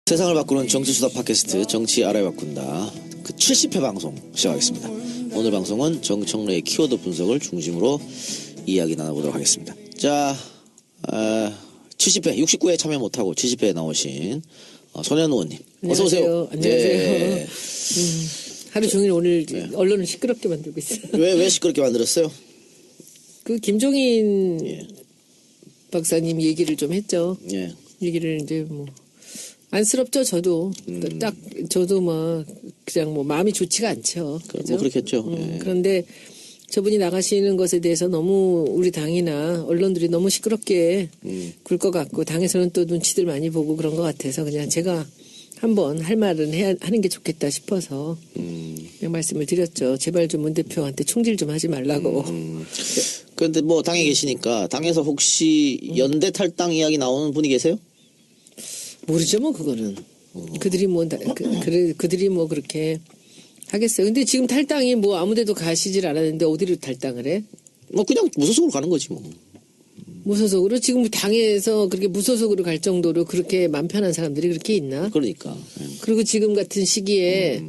세상을 바꾸는 정치수다 팟캐스트 정치 알아야 바꾼다 그 70회 방송 시작하겠습니다. 오늘 방송은 정청래의 키워드 분석을 중심으로 이야기 나눠보도록 하겠습니다. 자, 70회 69회 참여 못하고 70회에 나오신 손현 의원님 어서 오세요. 안녕하세요. 네. 하루 종일 오늘 언론을 시끄럽게 만들고 있어요. 왜 시끄럽게 만들었어요? 그 김종인 박사님 얘기를 좀 했죠. 예. 얘기를 이제 뭐 안쓰럽죠. 저도 딱 저도 막 그냥 뭐 마음이 좋지가 않죠. 그죠? 뭐 그렇겠죠. 예. 그런데 저분이 나가시는 것에 대해서 너무 우리 당이나 언론들이 너무 시끄럽게 굴 것 같고 당에서는 또 눈치들 많이 보고 그런 것 같아서 그냥 제가 한번 할 말은 하는 게 좋겠다 싶어서 그냥 말씀을 드렸죠. 제발 좀 문 대표한테 총질 좀 하지 말라고. 그런데 뭐 당에 계시니까 당에서 혹시 연대 탈당 이야기 나오는 분이 계세요? 모르죠, 뭐 그거는. 그들이 뭐 그들이 뭐 그렇게 하겠어요. 근데 지금 탈당이 뭐 아무데도 가시질 않았는데 어디로 탈당을 해? 뭐 그냥 무소속으로 가는 거지 뭐. 무소속으로 지금 당에서 그렇게 무소속으로 갈 정도로 그렇게 맘 편한 사람들이 그렇게 있나? 그러니까. 그리고 지금 같은 시기에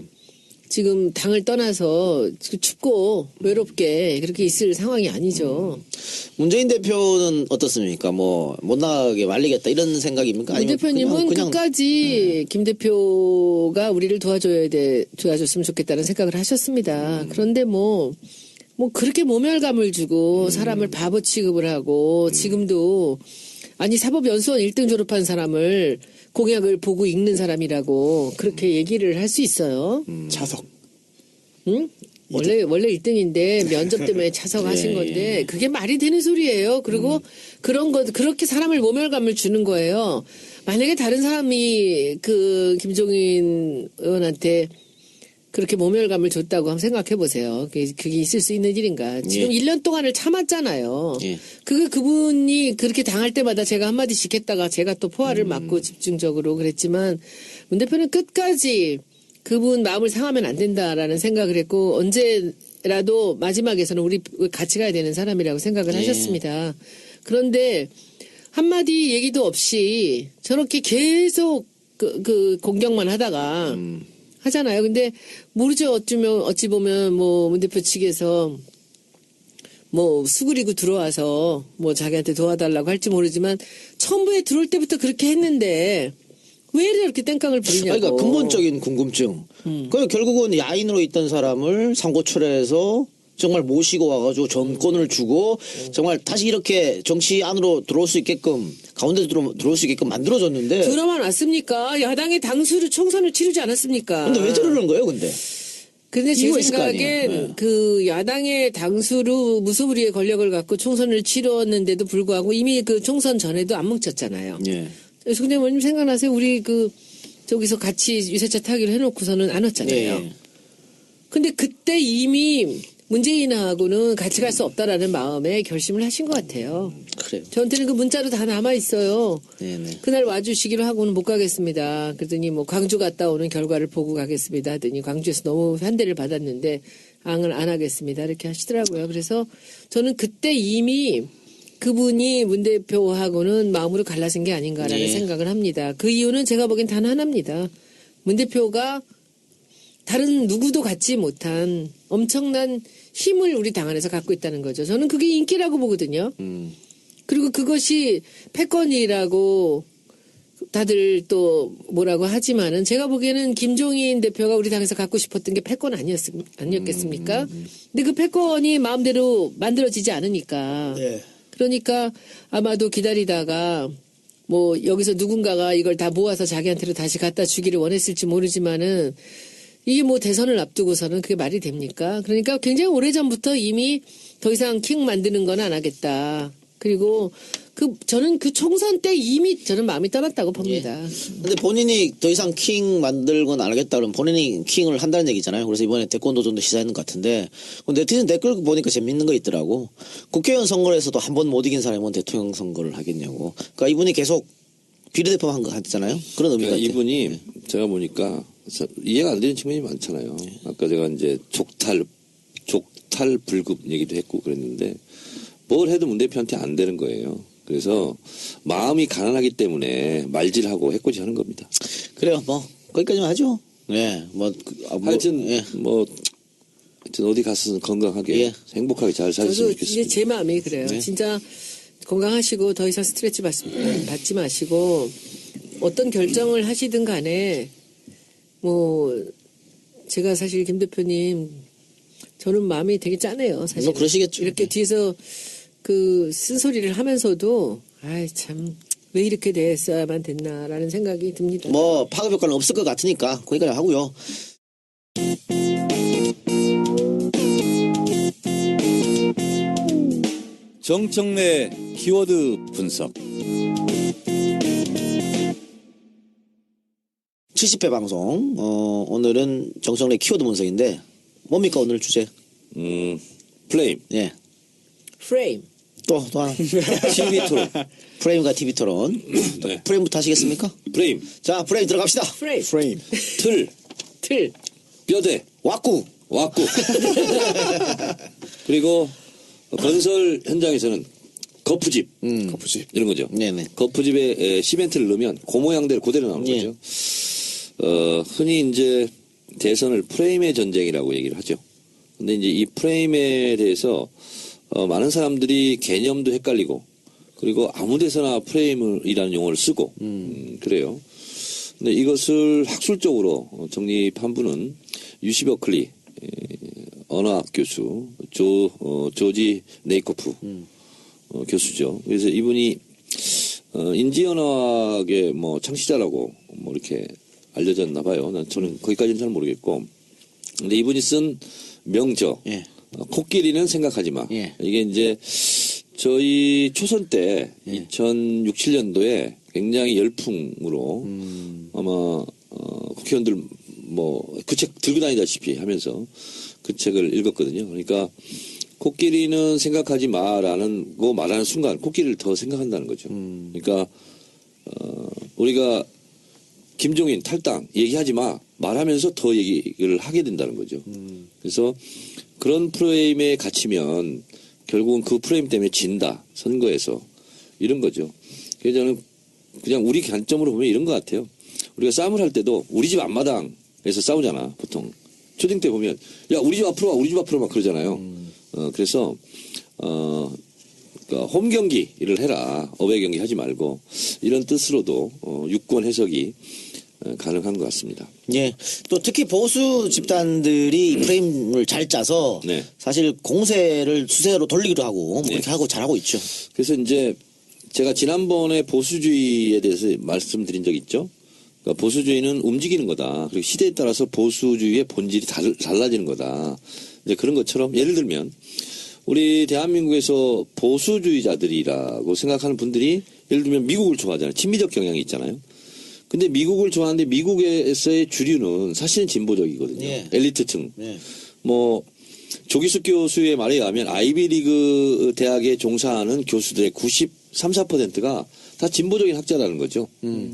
지금 당을 떠나서 춥고 외롭게 그렇게 있을 상황이 아니죠. 문재인 대표는 어떻습니까? 뭐 못 나가게 말리겠다 이런 생각입니까? 문 대표님은 그냥 끝까지 김 대표가 우리를 도와줬으면 좋겠다는 생각을 하셨습니다. 그런데 뭐 그렇게 모멸감을 주고 사람을 바보 취급을 하고 지금도 아니 사법연수원 1등 졸업한 사람을 공약을 보고 읽는 사람이라고 그렇게 얘기를 할 수 있어요. 차석. 응? 원래 1등인데 면접 때문에 차석하신 건데 그게 말이 되는 소리예요. 그리고 그렇게 사람을 모멸감을 주는 거예요. 만약에 다른 사람이 그 김종인 의원한테 그렇게 모멸감을 줬다고 한번 생각해 보세요. 그게 있을 수 있는 일인가. 지금 1년 동안을 참았잖아요. 그분이 그렇게 당할 때마다 제가 한마디씩 했다가 제가 또 포화를 맞고 집중적으로 그랬지만 문 대표는 끝까지 그분 마음을 상하면 안 된다라는 생각을 했고 언제라도 마지막에서는 우리 같이 가야 되는 사람이라고 생각을 하셨습니다. 그런데 한마디 얘기도 없이 저렇게 계속 그 공격만 하다가 하잖아요. 근데 모르죠. 어찌 보면 뭐 문 대표 측에서 뭐 수그리고 들어와서 뭐 자기한테 도와달라고 할지 모르지만 처음부에 들어올 때부터 그렇게 했는데 왜 이렇게 땡깡을 부리냐고. 그러니까 근본적인 궁금증. 그 결국은 야인으로 있던 사람을 상고철회해서 정말 모시고 와가지고 정권을 주고 정말 다시 이렇게 정치 안으로 들어올 수 있게끔 가운데 들어올 수 있게끔 만들어줬는데 들어만 왔습니까? 야당의 당수로 총선을 치르지 않았습니까? 근데 왜 저러는 거예요, 근데? 근데 제 이유가 있을 거 생각엔 아니에요. 그 야당의 당수로 무소불위의 권력을 갖고 총선을 치렀는데도 불구하고 이미 그 총선 전에도 안 뭉쳤잖아요. 예. 근데 뭐님 생각나세요? 우리 저기서 같이 유세차 타기로 해놓고서는 안 왔잖아요. 예. 근데 그때 이미 문재인하고는 같이 갈 수 없다라는 마음에 결심을 하신 것 같아요. 그래요. 저한테는 그 문자로 다 남아 있어요. 네네. 그날 와주시기로 하고는 못 가겠습니다. 그랬더니 뭐 광주 갔다 오는 결과를 보고 가겠습니다. 하더니 광주에서 너무 환대를 받았는데 안 하겠습니다. 이렇게 하시더라고요. 그래서 저는 그때 이미 그분이 문 대표하고는 마음으로 갈라진 게 아닌가라는 생각을 합니다. 그 이유는 제가 보기엔 단 하나입니다. 문 대표가 다른 누구도 갖지 못한 엄청난 힘을 우리 당 안에서 갖고 있다는 거죠. 저는 그게 인기라고 보거든요. 그리고 그것이 패권이라고 다들 또 뭐라고 하지만은 제가 보기에는 김종인 대표가 우리 당에서 갖고 싶었던 게 패권 아니었겠습니까? 근데 그 패권이 마음대로 만들어지지 않으니까. 네. 그러니까 아마도 기다리다가 뭐 여기서 누군가가 이걸 다 모아서 자기한테로 다시 갖다 주기를 원했을지 모르지만은 이게 뭐 대선을 앞두고서는 그게 말이 됩니까? 그러니까 굉장히 오래전부터 이미 더 이상 킹 만드는 건 안 하겠다. 그리고 저는 그 총선 때 이미 저는 마음이 떠났다고 봅니다. 근데 본인이 더 이상 킹 만들건 안 하겠다 그러면 본인이 킹을 한다는 얘기잖아요. 그래서 이번에 태권도전도 시사했는 것 같은데 네티즌 댓글 보니까 재밌는 거 있더라고. 국회의원 선거에서도 한 번 못 이긴 사람은 대통령 선거를 하겠냐고. 그러니까 이분이 계속 비례대표 한 거 같잖아요. 그런 의미가 그러니까 이분이 제가 보니까 이해가 안 되는 측면이 많잖아요. 아까 제가 이제 족탈 불급 얘기도 했고 그랬는데 뭘 해도 문 대표한테 안 되는 거예요. 그래서 마음이 가난하기 때문에 말질하고 해코지하는 겁니다. 그래요. 뭐 거기까지만 하죠. 네, 하여튼 예. 하여튼 어디 가서 건강하게 예. 행복하게 잘 저도 사셨으면 이제 좋겠습니다. 제 마음이 그래요. 네. 진짜 건강하시고 더 이상 스트레스 받지 마시고 어떤 결정을 하시든 간에 뭐 제가 사실 김 대표님 저는 마음이 되게 짠해요. 사실 뭐 그러시겠죠. 이렇게 뒤에서 그 쓴소리를 하면서도 아이 참 왜 이렇게 됐어야만 됐나라는 생각이 듭니다. 뭐 파급 효과는 없을 것 같으니까 거기까지 하고요. 정청래 키워드 분석. 70회 방송. 오늘은 정청래 키워드 분석인데 뭡니까 오늘 주제? 플레임, 예. 프레임. 또 하나. TV 토론, 프레임과 TV 토론. 네. 프레임부터 하시겠습니까? 프레임, 자, 프레임 들어갑시다. 프레임. 틀, 틀. 뼈대, 왁구. 왁구. 그리고 건설 현장에서는 거푸집, 거푸집. 이런 거죠. 네네. 거푸집에 시멘트를 넣으면 그 모양대로 그대로 나오는 예. 거죠. 흔히 이제 대선을 프레임의 전쟁이라고 얘기를 하죠. 근데 이제 이 프레임에 대해서 많은 사람들이 개념도 헷갈리고 그리고 아무 데서나 프레임이라는 용어를 쓰고 그래요. 근데 이것을 학술적으로 정립한 분은 UC 버클리 언어학 교수 조지 네이코프 교수죠. 그래서 이분이 인지언어학의 뭐 창시자라고 뭐 이렇게 알려졌나 봐요. 저는 거기까지는 잘 모르겠고. 근데 이분이 쓴 명저 예. 코끼리는 생각하지 마. 예. 이게 이제 저희 초선 때 2006, 7년도에 굉장히 열풍으로 아마 국회의원들 뭐 그 책 들고 다니다시피 하면서 그 책을 읽었거든요. 그러니까 코끼리는 생각하지 마라는 거 말하는 순간 코끼리를 더 생각한다는 거죠. 그러니까 우리가 김종인 탈당 얘기하지 마 말하면서 더 얘기를 하게 된다는 거죠. 그래서 그런 프레임에 갇히면 결국은 그 프레임 때문에 진다 선거에서 이런 거죠. 그래서 저는 그냥 우리 관점으로 보면 이런 것 같아요. 우리가 싸움을 할 때도 우리 집 앞마당에서 싸우잖아 보통. 초딩 때 보면 야 우리 집 앞으로 와 우리 집 앞으로 막 그러잖아요. 그래서 그러니까 홈 경기를 해라 어웨이 경기 하지 말고 이런 뜻으로도 유권 해석이 가능한 것 같습니다. 예. 또 특히 보수 집단들이 이 프레임을 잘 짜서 네. 사실 공세를 수세로 돌리기도 하고 뭐 네. 그렇게 하고 잘하고 있죠. 그래서 이제 제가 지난번에 보수주의에 대해서 말씀드린 적 있죠. 그러니까 보수주의는 움직이는 거다. 그리고 시대에 따라서 보수주의의 본질이 달라지는 거다. 이제 그런 것처럼 예를 들면 우리 대한민국에서 보수주의자들이라고 생각하는 분들이 예를 들면 미국을 좋아하잖아요. 친미적 경향이 있잖아요. 근데 미국을 좋아하는데 미국에서의 주류는 사실은 진보적이거든요. 예. 엘리트층. 예. 뭐 조기숙 교수의 말에 의하면 아이비리그 대학에 종사하는 교수들의 93~4%가 다 진보적인 학자라는 거죠.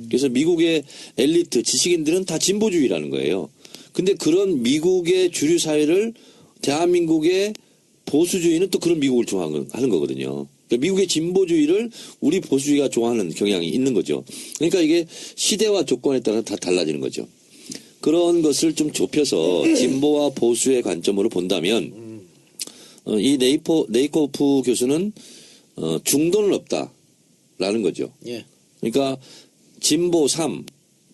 그래서 미국의 엘리트 지식인들은 다 진보주의라는 거예요. 근데 그런 미국의 주류 사회를 대한민국의 보수주의는 또 그런 미국을 좋아하는 거거든요. 그러니까 미국의 진보주의를 우리 보수주의가 좋아하는 경향이 있는 거죠. 그러니까 이게 시대와 조건에 따라 다 달라지는 거죠. 그런 것을 좀 좁혀서 진보와 보수의 관점으로 본다면 이 네이코프 교수는 중도는 없다라는 거죠. 예. 그러니까 진보 3,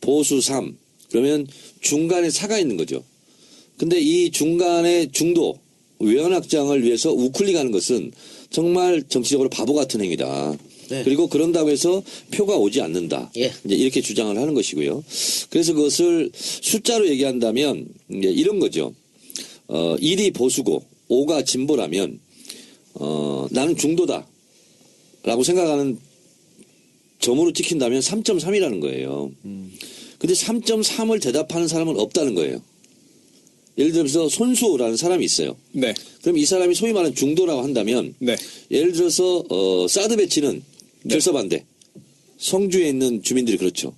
보수 3 그러면 중간에 사가 있는 거죠. 근데 이 중간에 중도 외연확장을 위해서 우클릭하는 것은 정말 정치적으로 바보 같은 행위다. 네. 그리고 그런다고 해서 표가 오지 않는다. 예. 이제 이렇게 주장을 하는 것이고요. 그래서 그것을 숫자로 얘기한다면 이제 이런 거죠. 1이 보수고 5가 진보라면 나는 중도다. 라고 생각하는 점으로 찍힌다면 3.3이라는 거예요. 근데 3.3을 대답하는 사람은 없다는 거예요. 예를 들어서 손수라는 사람이 있어요. 네. 그럼 이 사람이 소위 말하는 중도라고 한다면 네. 예를 들어서 사드 배치는 결사 반대. 성주에 있는 주민들이 그렇죠.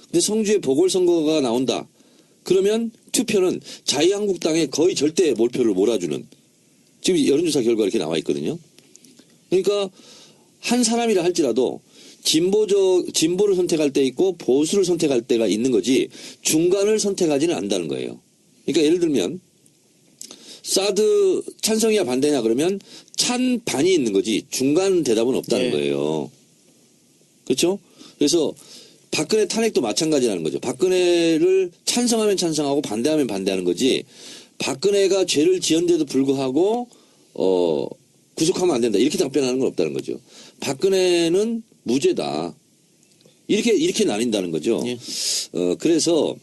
근데 성주에 보궐선거가 나온다. 그러면 투표는 자유한국당에 거의 절대 몰표를 몰아주는 지금 여론조사 결과 이렇게 나와 있거든요. 그러니까 한 사람이라 할지라도 진보를 선택할 때 있고 보수를 선택할 때가 있는 거지 중간을 선택하지는 않는다는 거예요. 그러니까 예를 들면 사드 찬성이야 반대냐 그러면 찬반이 있는 거지 중간 대답은 없다는 예. 거예요. 그렇죠? 그래서 박근혜 탄핵도 마찬가지라는 거죠. 박근혜를 찬성하면 찬성하고 반대하면 반대하는 거지 박근혜가 죄를 지었는데도 불구하고 구속하면 안 된다 이렇게 답변하는 건 없다는 거죠. 박근혜는 무죄다 이렇게 나뉜다는 거죠. 예. 그래서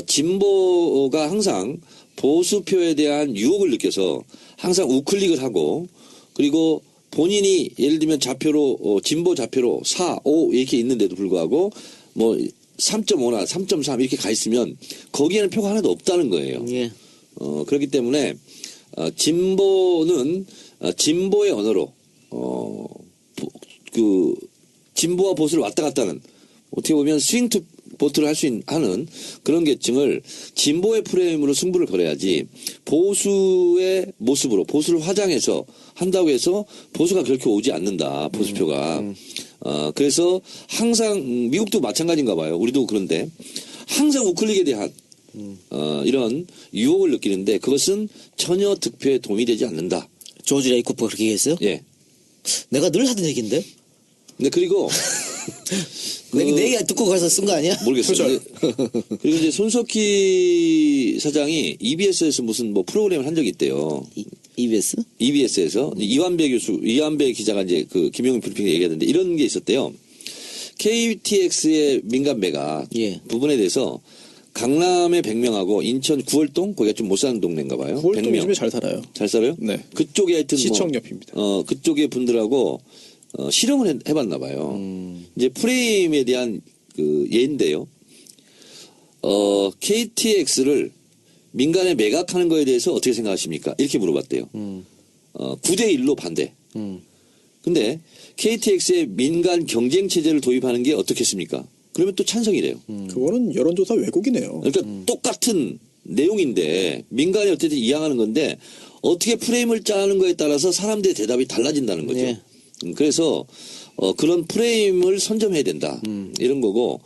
진보가 항상 보수표에 대한 유혹을 느껴서 항상 우클릭을 하고 그리고 본인이 예를 들면 좌표로 진보 좌표로 4, 5 이렇게 있는데도 불구하고 뭐 3.5나 3.3 이렇게 가 있으면 거기에는 표가 하나도 없다는 거예요. 예. 그렇기 때문에 진보는 진보의 언어로 그 진보와 보수를 왔다 갔다 하는 어떻게 보면 스윙 투 보트를 할 수 하는 그런 계층을 진보의 프레임으로 승부를 걸어야지 보수의 모습으로 보수를 화장해서 한다고 해서 보수가 결코 오지 않는다. 보수표가. 그래서 항상 미국도 마찬가지인가 봐요. 우리도 그런데 항상 우클릭에 대한 이런 유혹을 느끼는데 그것은 전혀 득표에 도움이 되지 않는다. 조지 레이코프가 그렇게 얘기했어요? 예. 내가 늘 하던 얘기인데? 근데 그리고 내 얘기 듣고 가서 쓴 거 아니야? 모르겠어요. 그리고 이제 손석희 사장이 EBS에서 무슨 뭐 프로그램을 한 적이 있대요. EBS? EBS에서 이완배 기자가 이제 그 김용민 브리핑에 얘기하던데 이런 게 있었대요. KTX의 민간 매각 예. 부분에 대해서 강남의 100명하고 인천 구월동 거기가 좀 못 사는 동네인가 봐요. 구월동 100명. 요즘에 잘 살아요. 잘 살아요? 네. 그쪽에 하여튼 시청 옆입니다. 그쪽의 분들하고 실험을 해봤나 봐요. 이제 프레임에 대한 그 예인데요. KTX를 민간에 매각하는 거에 대해서 어떻게 생각하십니까? 이렇게 물어봤대요. 9대1로 반대. 근데 KTX의 민간 경쟁 체제를 도입하는 게 어떻겠습니까? 그러면 또 찬성이래요. 그거는 여론조사 왜곡이네요. 그러니까 똑같은 내용인데 민간이 어쨌든 이양하는 건데 어떻게 프레임을 짜는 거에 따라서 사람들의 대답이 달라진다는 거죠. 예. 그래서 그런 프레임을 선점해야 된다. 이런 거고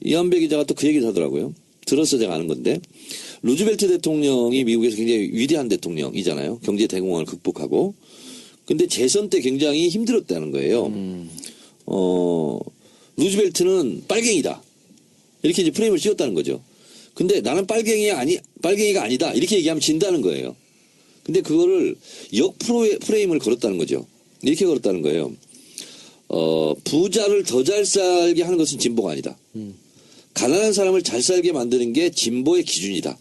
이한배 기자가 또 그 얘기를 하더라고요. 들어서 제가 아는 건데 루즈벨트 대통령이 미국에서 굉장히 위대한 대통령이잖아요. 경제 대공황을 극복하고. 근데 재선 때 굉장히 힘들었다는 거예요. 루즈벨트는 빨갱이다. 이렇게 이제 프레임을 씌웠다는 거죠. 근데 나는 빨갱이가 아니다. 이렇게 얘기하면 진다는 거예요. 근데 그거를 프레임을 걸었다는 거죠. 이렇게 걸었다는 거예요. 부자를 더 잘 살게 하는 것은 진보가 아니다. 가난한 사람을 잘 살게 만드는 게 진보의 기준이다.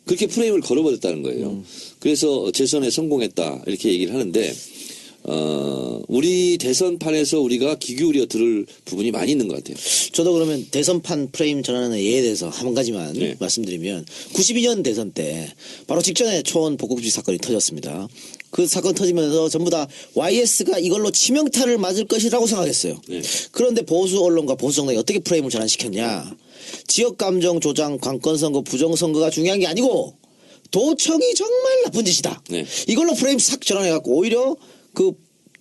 그렇게 프레임을 걸어버렸다는 거예요. 그래서 재선에 성공했다. 이렇게 얘기를 하는데, 우리 대선판에서 우리가 귀 기울여 들을 부분이 많이 있는 것 같아요. 저도 그러면 대선판 프레임 전환의 예에 대해서 한 가지만 네. 말씀드리면 92년 대선 때 바로 직전에 초원 복국주의 사건이 터졌습니다. 그 사건 터지면서 전부 다 YS가 이걸로 치명타를 맞을 것이라고 생각했어요. 네. 그런데 보수 언론과 보수 정당이 어떻게 프레임을 전환시켰냐. 지역 감정 조장, 관건선거, 부정선거가 중요한 게 아니고 도청이 정말 나쁜 짓이다. 네. 이걸로 프레임 싹 전환해갖고 오히려 그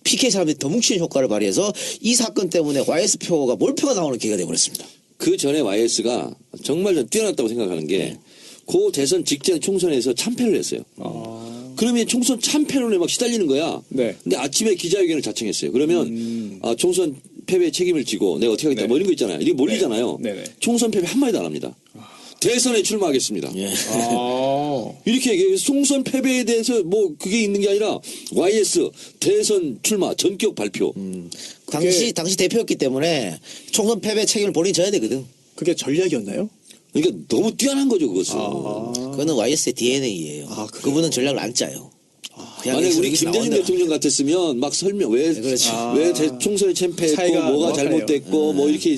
PK 사람들이 더 뭉치는 효과를 발휘해서 이 사건 때문에 YS표가 몰표가 나오는 기회가 되어버렸습니다. 그 전에 YS가 정말 좀 뛰어났다고 생각하는 게, 그 대선 직전 총선에서 참패를 했어요. 그러면 총선 참패론에 막 시달리는 거야. 네. 근데 아침에 기자회견을 자청했어요. 그러면 총선 패배의 책임을 지고 내가 어떻게 하겠다 네. 뭐 이런 거 있잖아요. 이게 몰리잖아요. 네. 네네. 총선 패배 한마디도 안 합니다. 대선에 출마하겠습니다. 예. 이렇게 얘기해요. 총선 패배에 대해서 뭐 그게 있는 게 아니라 YS 대선 출마 전격 발표. 당시 대표였기 때문에 총선 패배 책임을 본인이 져야 되거든. 그게 전략이었나요? 그러니까 너무 뛰어난 거죠, 그것은. 그거는 YS의 DNA예요. 그분은 전략을 안 짜요. 그냥 만약에 우리 여기서 김대중 나온 대로 대통령 같았으면 막 설명 왜 그렇지. 총선에 참패했고 사이가 뭐가 명확하네요. 잘못됐고 뭐 이렇게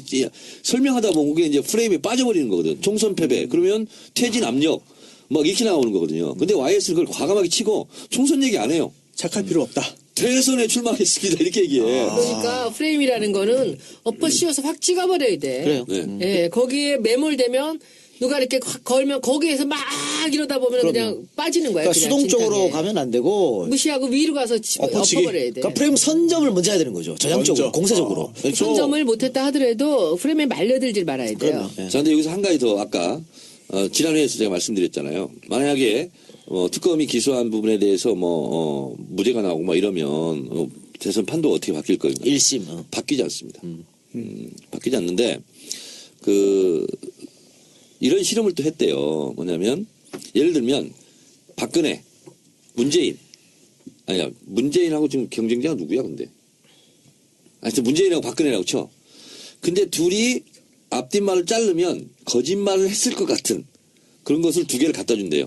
설명하다 보면 그게 이제 프레임에 빠져버리는 거거든. 총선 패배 그러면 퇴진 압력 막 이렇게 나오는 거거든요. 근데 YS는 그걸 과감하게 치고 총선 얘기 안 해요. 착할 필요 없다. 대선에 출마하겠습니다 이렇게 얘기해. 그러니까 프레임이라는 거는 엎어 씌워서 확 찍어버려야 돼. 그래요. 네. 예, 거기에 매몰되면 누가 이렇게 확 걸면 거기에서 막 이러다 보면 그냥 빠지는 거예요. 그러니까 그냥 수동적으로 진탕에. 가면 안 되고 무시하고 위로 가서 엎어치기. 엎어버려야 돼. 그러니까 프레임 선점을 먼저 해야 되는 거죠. 전향적으로, 먼저. 공세적으로. 그렇죠? 선점을 못했다 하더라도 프레임에 말려들질 말아야 돼요. 그럼요. 예. 자, 근데 여기서 한 가지 더 아까 지난 회에서 제가 말씀드렸잖아요. 만약에 특검이 기소한 부분에 대해서 무죄가 나오고 막 이러면 대선 판도가 어떻게 바뀔 거예요? 1심. 바뀌지 않습니다. 바뀌지 않는데 이런 실험을 또 했대요. 뭐냐면 예를 들면 박근혜, 문재인 아니야 문재인하고 지금 경쟁자가 누구야 근데? 하여튼 문재인하고 박근혜라고 쳐. 근데 둘이 앞뒷말을 자르면 거짓말을 했을 것 같은 그런 것을 두 개를 갖다 준대요.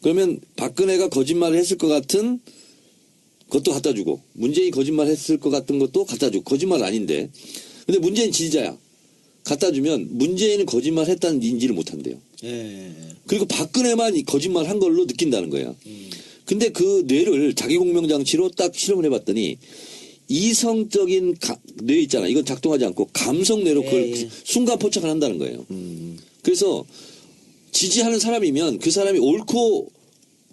그러면 박근혜가 거짓말을 했을 것 같은 것도 갖다 주고 문재인이 거짓말 했을 것 같은 것도 갖다 주고 거짓말 아닌데 근데 문재인 지지자야. 갖다 주면 문재인은 거짓말 했다는 인지를 못 한대요. 예. 그리고 박근혜만 거짓말 한 걸로 느낀다는 거야. 근데 그 뇌를 자기 공명장치로 딱 실험을 해봤더니 이성적인 뇌 있잖아. 이건 작동하지 않고 감성 뇌로 그걸 순간 포착을 한다는 거예요. 그래서 지지하는 사람이면 그 사람이 옳고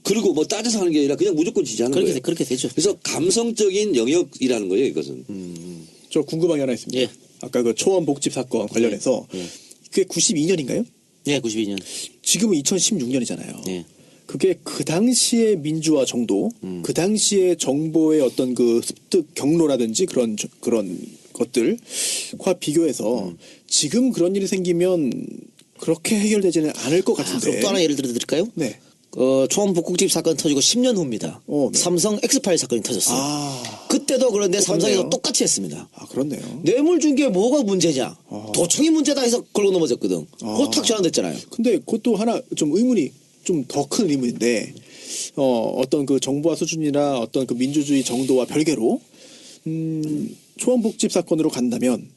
그리고 뭐 따져서 하는 게 아니라 그냥 무조건 지지하는 거예요. 그렇게 되죠. 그래서 감성적인 영역이라는 거예요. 이것은. 저 궁금한 게 하나 있습니다. 예. 아까 그 초원 복집 사건 관련해서 그게 92년인가요? 예, 92년. 지금은 2016년이잖아요. 예. 그게 그 당시의 민주화 정도, 그 당시의 정보의 어떤 그 습득 경로라든지 그런 것들과 비교해서 지금 그런 일이 생기면 그렇게 해결되지는 않을 것 같은데. 그럼 또 하나 예를 들어 드릴까요? 네. 초원 복국집 사건 터지고 10년 후입니다. 네. 삼성 엑스파일 사건이 터졌어요. 아, 그때도 그런데 똑같네요. 삼성에서 똑같이 했습니다. 그렇네요. 뇌물 준 게 뭐가 문제냐? 도청이 문제다 해서 걸고 넘어졌거든. 그거 탁 전환됐잖아요. 근데 그것도 하나 좀 의문이 좀 더 큰 의문인데 어떤 그 정보화 수준이나 어떤 그 민주주의 정도와 별개로 초원복집 사건으로 간다면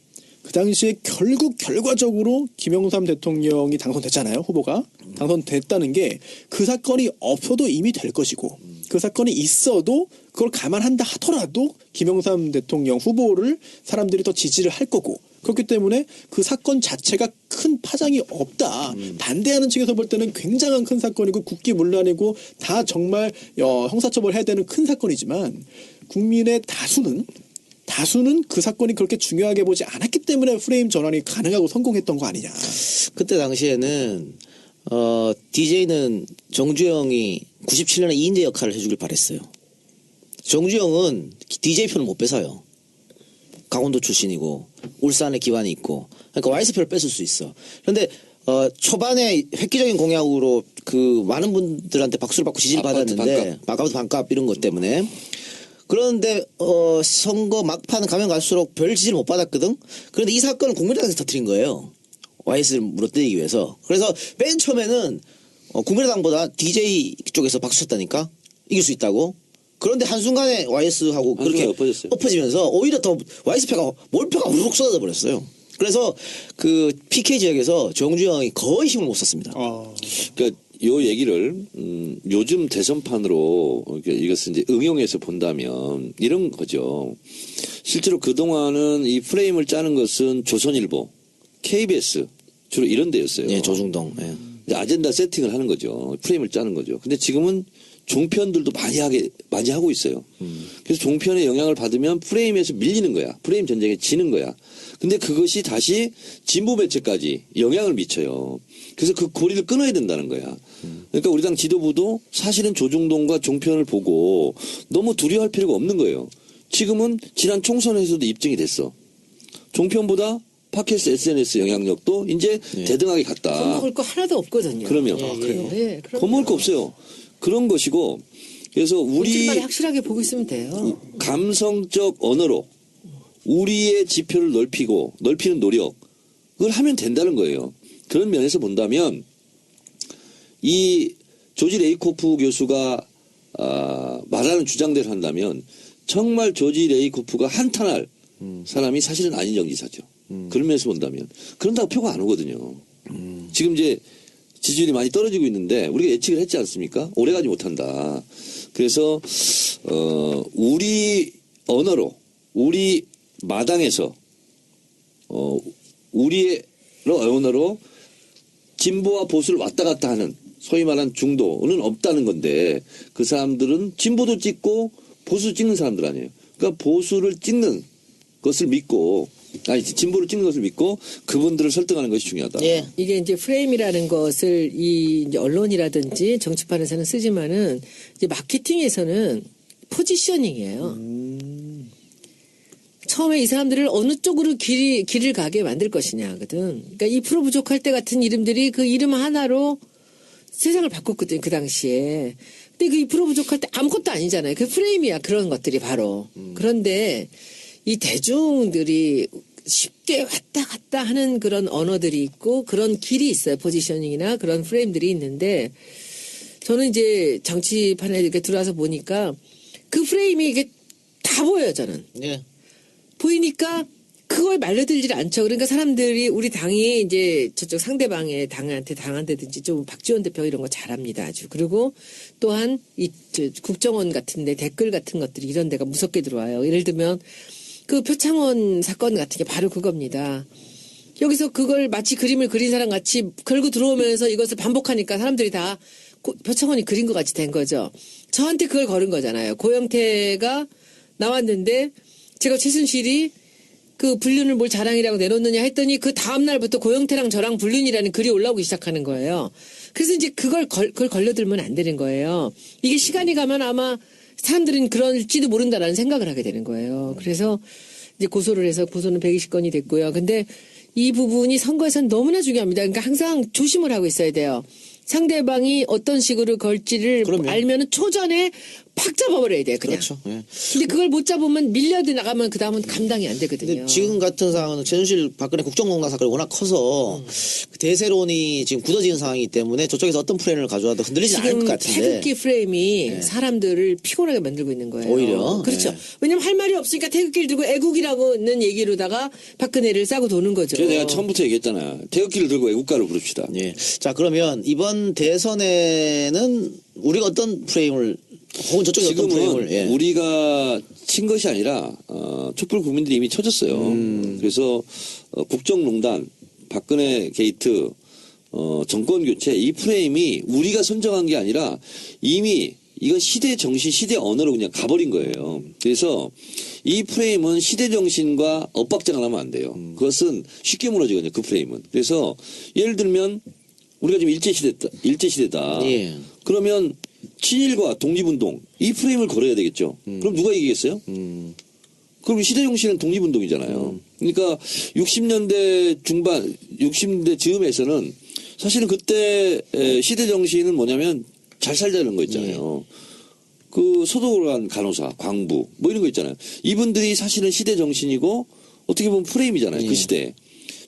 그 당시에 결국 결과적으로 김영삼 대통령이 당선됐잖아요. 후보가 당선됐다는 게 그 사건이 없어도 이미 될 것이고 그 사건이 있어도 그걸 감안한다 하더라도 김영삼 대통령 후보를 사람들이 더 지지를 할 거고 그렇기 때문에 그 사건 자체가 큰 파장이 없다. 반대하는 측에서 볼 때는 굉장한 큰 사건이고 국기문란이고 다 정말 형사처벌해야 되는 큰 사건이지만 국민의 다수는 그 사건이 그렇게 중요하게 보지 않았기 때문에 프레임 전환이 가능하고 성공했던 거 아니냐. 그때 당시에는 DJ는 정주영이 97년에 이인재 역할을 해주길 바랬어요. 정주영은 DJ 표는 못 뺏어요. 강원도 출신이고 울산에 기반이 있고 그러니까 YS표를 뺏을 수 있어. 그런데 초반에 획기적인 공약으로 그 많은 분들한테 박수를 받고 지지를 아파트 받았는데 아까부터 반값 이런 것 때문에 그런데 선거 막판 가면 갈수록 별 지지를 못 받았거든. 그런데 이 사건은 국민의당에서 터뜨린 거예요. YS를 물어뜯기 위해서. 그래서 맨 처음에는 국민의당보다 DJ 쪽에서 박수 쳤다니까 이길 수 있다고. 그런데 한순간에 YS하고 그렇게 엎어졌어요. 엎어지면서 오히려 더 YS표가 몰표가 우르륵 쏟아져 버렸어요. 그래서 그 PK 지역에서 정주영이 거의 힘을 못 썼습니다. 그러니까 요 얘기를 요즘 대선판으로 이것을 이제 응용해서 본다면 이런 거죠. 실제로 그동안은 이 프레임을 짜는 것은 조선일보, KBS 주로 이런 데였어요. 예, 조중동. 예. 이제 아젠다 세팅을 하는 거죠. 프레임을 짜는 거죠. 근데 지금은 종편들도 많이 하고 있어요. 그래서 종편의 영향을 받으면 프레임에서 밀리는 거야. 프레임 전쟁에 지는 거야. 근데 그것이 다시 진보 매체까지 영향을 미쳐요. 그래서 그 고리를 끊어야 된다는 거야. 그러니까 우리 당 지도부도 사실은 조중동과 종편을 보고 너무 두려워할 필요가 없는 거예요. 지금은 지난 총선에서도 입증이 됐어. 종편보다 팟캐스트 SNS 영향력도 이제 대등하게 갔다. 겁먹을 거 하나도 없거든요. 그러면 그래요? 네, 겁먹을 거 없어요. 그런 것이고 그래서 우리 본질만 확실하게 보고 있으면 돼요. 감성적 언어로 우리의 지표를 넓히는 노력을 하면 된다는 거예요. 그런 면에서 본다면 이 조지 레이코프 교수가 말하는 주장대로 한다면 정말 조지 레이코프가 한탄할 사람이 사실은 안희정 지사죠. 그런 면에서 본다면 그런다고 표가 안 오거든요. 지금 이제 지지율이 많이 떨어지고 있는데 우리가 예측을 했지 않습니까? 오래가지 못한다. 그래서 우리 언어로 우리 마당에서 우리의 언어로 진보와 보수를 왔다 갔다 하는 소위 말하는 중도는 없다는 건데 그 사람들은 진보도 찍고 보수 찍는 사람들 아니에요. 그러니까 보수를 찍는 것을 믿고 진보를 찍는 것을 믿고 그분들을 설득하는 것이 중요하다. 예. 이게 이제 프레임이라는 것을 이 이제 언론이라든지 정치판에서는 쓰지만은 이제 마케팅에서는 포지셔닝이에요. 처음에 이 사람들을 어느 쪽으로 길을 가게 만들 것이냐거든. 그러니까 2% 부족할 때 같은 이름들이 그 이름 하나로 세상을 바꿨거든요. 그 당시에. 근데 그 2% 부족할 때 아무것도 아니잖아요. 그 프레임이야. 그런 것들이 바로. 그런데 이 대중들이 쉽게 왔다 갔다 하는 그런 언어들이 있고 그런 길이 있어요. 포지셔닝이나 그런 프레임들이 있는데 저는 이제 정치판에 이렇게 들어와서 보니까 그 프레임이 이게 다 보여요. 저는. 예. 보이니까 그걸 말려들질 않죠. 그러니까 사람들이 우리 당이 이제 저쪽 상대방의 당한테 당한다든지 좀 박지원 대표 이런 거 잘합니다. 아주. 그리고 또한 이 국정원 같은데 댓글 같은 것들이 이런 데가 무섭게 들어와요. 예를 들면 그 표창원 사건 같은 게 바로 그겁니다. 여기서 그걸 마치 그림을 그린 사람 같이 걸고 들어오면서 이것을 반복하니까 사람들이 다 표창원이 그린 것 같이 된 거죠. 저한테 그걸 걸은 거잖아요. 고영태가 나왔는데 제가 최순실이 그 불륜을 뭘 자랑이라고 내놓느냐 했더니 그 다음날부터 고영태랑 저랑 불륜이라는 글이 올라오기 시작하는 거예요. 그래서 이제 그걸 걸려들면 안 되는 거예요. 이게 시간이 가면 아마 사람들은 그럴지도 모른다라는 생각을 하게 되는 거예요. 그래서 이제 고소를 해서 고소는 120건이 됐고요. 근데 이 부분이 선거에서는 너무나 중요합니다. 그러니까 항상 조심을 하고 있어야 돼요. 상대방이 어떤 식으로 걸지를 그럼요. 알면은 초전에 팍 잡아버려야 돼요. 그냥. 그렇죠. 예. 근데 그걸 못 잡으면 밀려드 나가면 그 다음은 감당이 안 되거든요. 근데 지금 같은 상황은 최순실 박근혜 국정농단 사건이 워낙 커서 그 대세론이 지금 굳어지는 상황이기 때문에 저쪽에서 어떤 프레임을 가져와도 흔들리지 않을 것 지금 같은데. 태극기 프레임이 사람들을 피곤하게 만들고 있는 거예요. 오히려? 그렇죠. 네. 왜냐면 할 말이 없으니까 태극기를 들고 애국이라고는 얘기로다가 박근혜를 싸고 도는 거죠. 그래서 내가 처음부터 얘기했잖아. 태극기를 들고 애국가를 부릅시다. 예. 자, 그러면 이번 대선에는 우리가 어떤 프레임을 혹은 저쪽이 어떤 프레임을 지금은 우리가 친 것이 아니라 촛불 국민들이 이미 쳐졌어요. 그래서 국정농단, 박근혜 게이트, 정권 교체 이 프레임이 우리가 선정한 게 아니라 이미 이건 시대 정신, 시대 언어로 그냥 가버린 거예요. 그래서 이 프레임은 시대 정신과 엇박자가 나면 안 돼요. 그것은 쉽게 무너지거든요. 그 프레임은. 그래서 예를 들면 우리가 지금 일제시대다. 예. 그러면 친일과 독립운동 이 프레임을 걸어야 되겠죠. 그럼 누가 이기겠어요? 그럼 시대정신은 독립운동이잖아요. 그러니까 60년대 중반, 60년대 즈음에서는 사실은 그때 시대정신은 뭐냐면 잘 살자는 거 있잖아요. 그 소독을 한 간호사, 광부 뭐 이런 거 있잖아요. 이분들이 사실은 시대정신이고 어떻게 보면 프레임이잖아요. 그 시대에.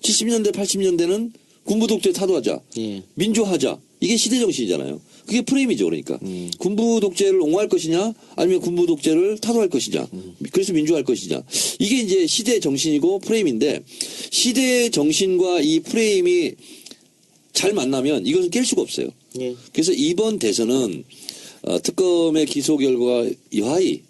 70년대, 80년대는 군부 독재 타도하자. 예. 민주화하자. 이게 시대정신이잖아요. 그게 프레임이죠. 그러니까. 군부 독재를 옹호할 것이냐 아니면 군부 독재를 타도할 것이냐. 그래서 민주화할 것이냐. 이게 이제 시대정신이고 프레임인데 시대정신과 이 프레임이 잘 만나면 이것은 깰 수가 없어요. 예. 그래서 이번 대선은 특검의 기소 결과 여하이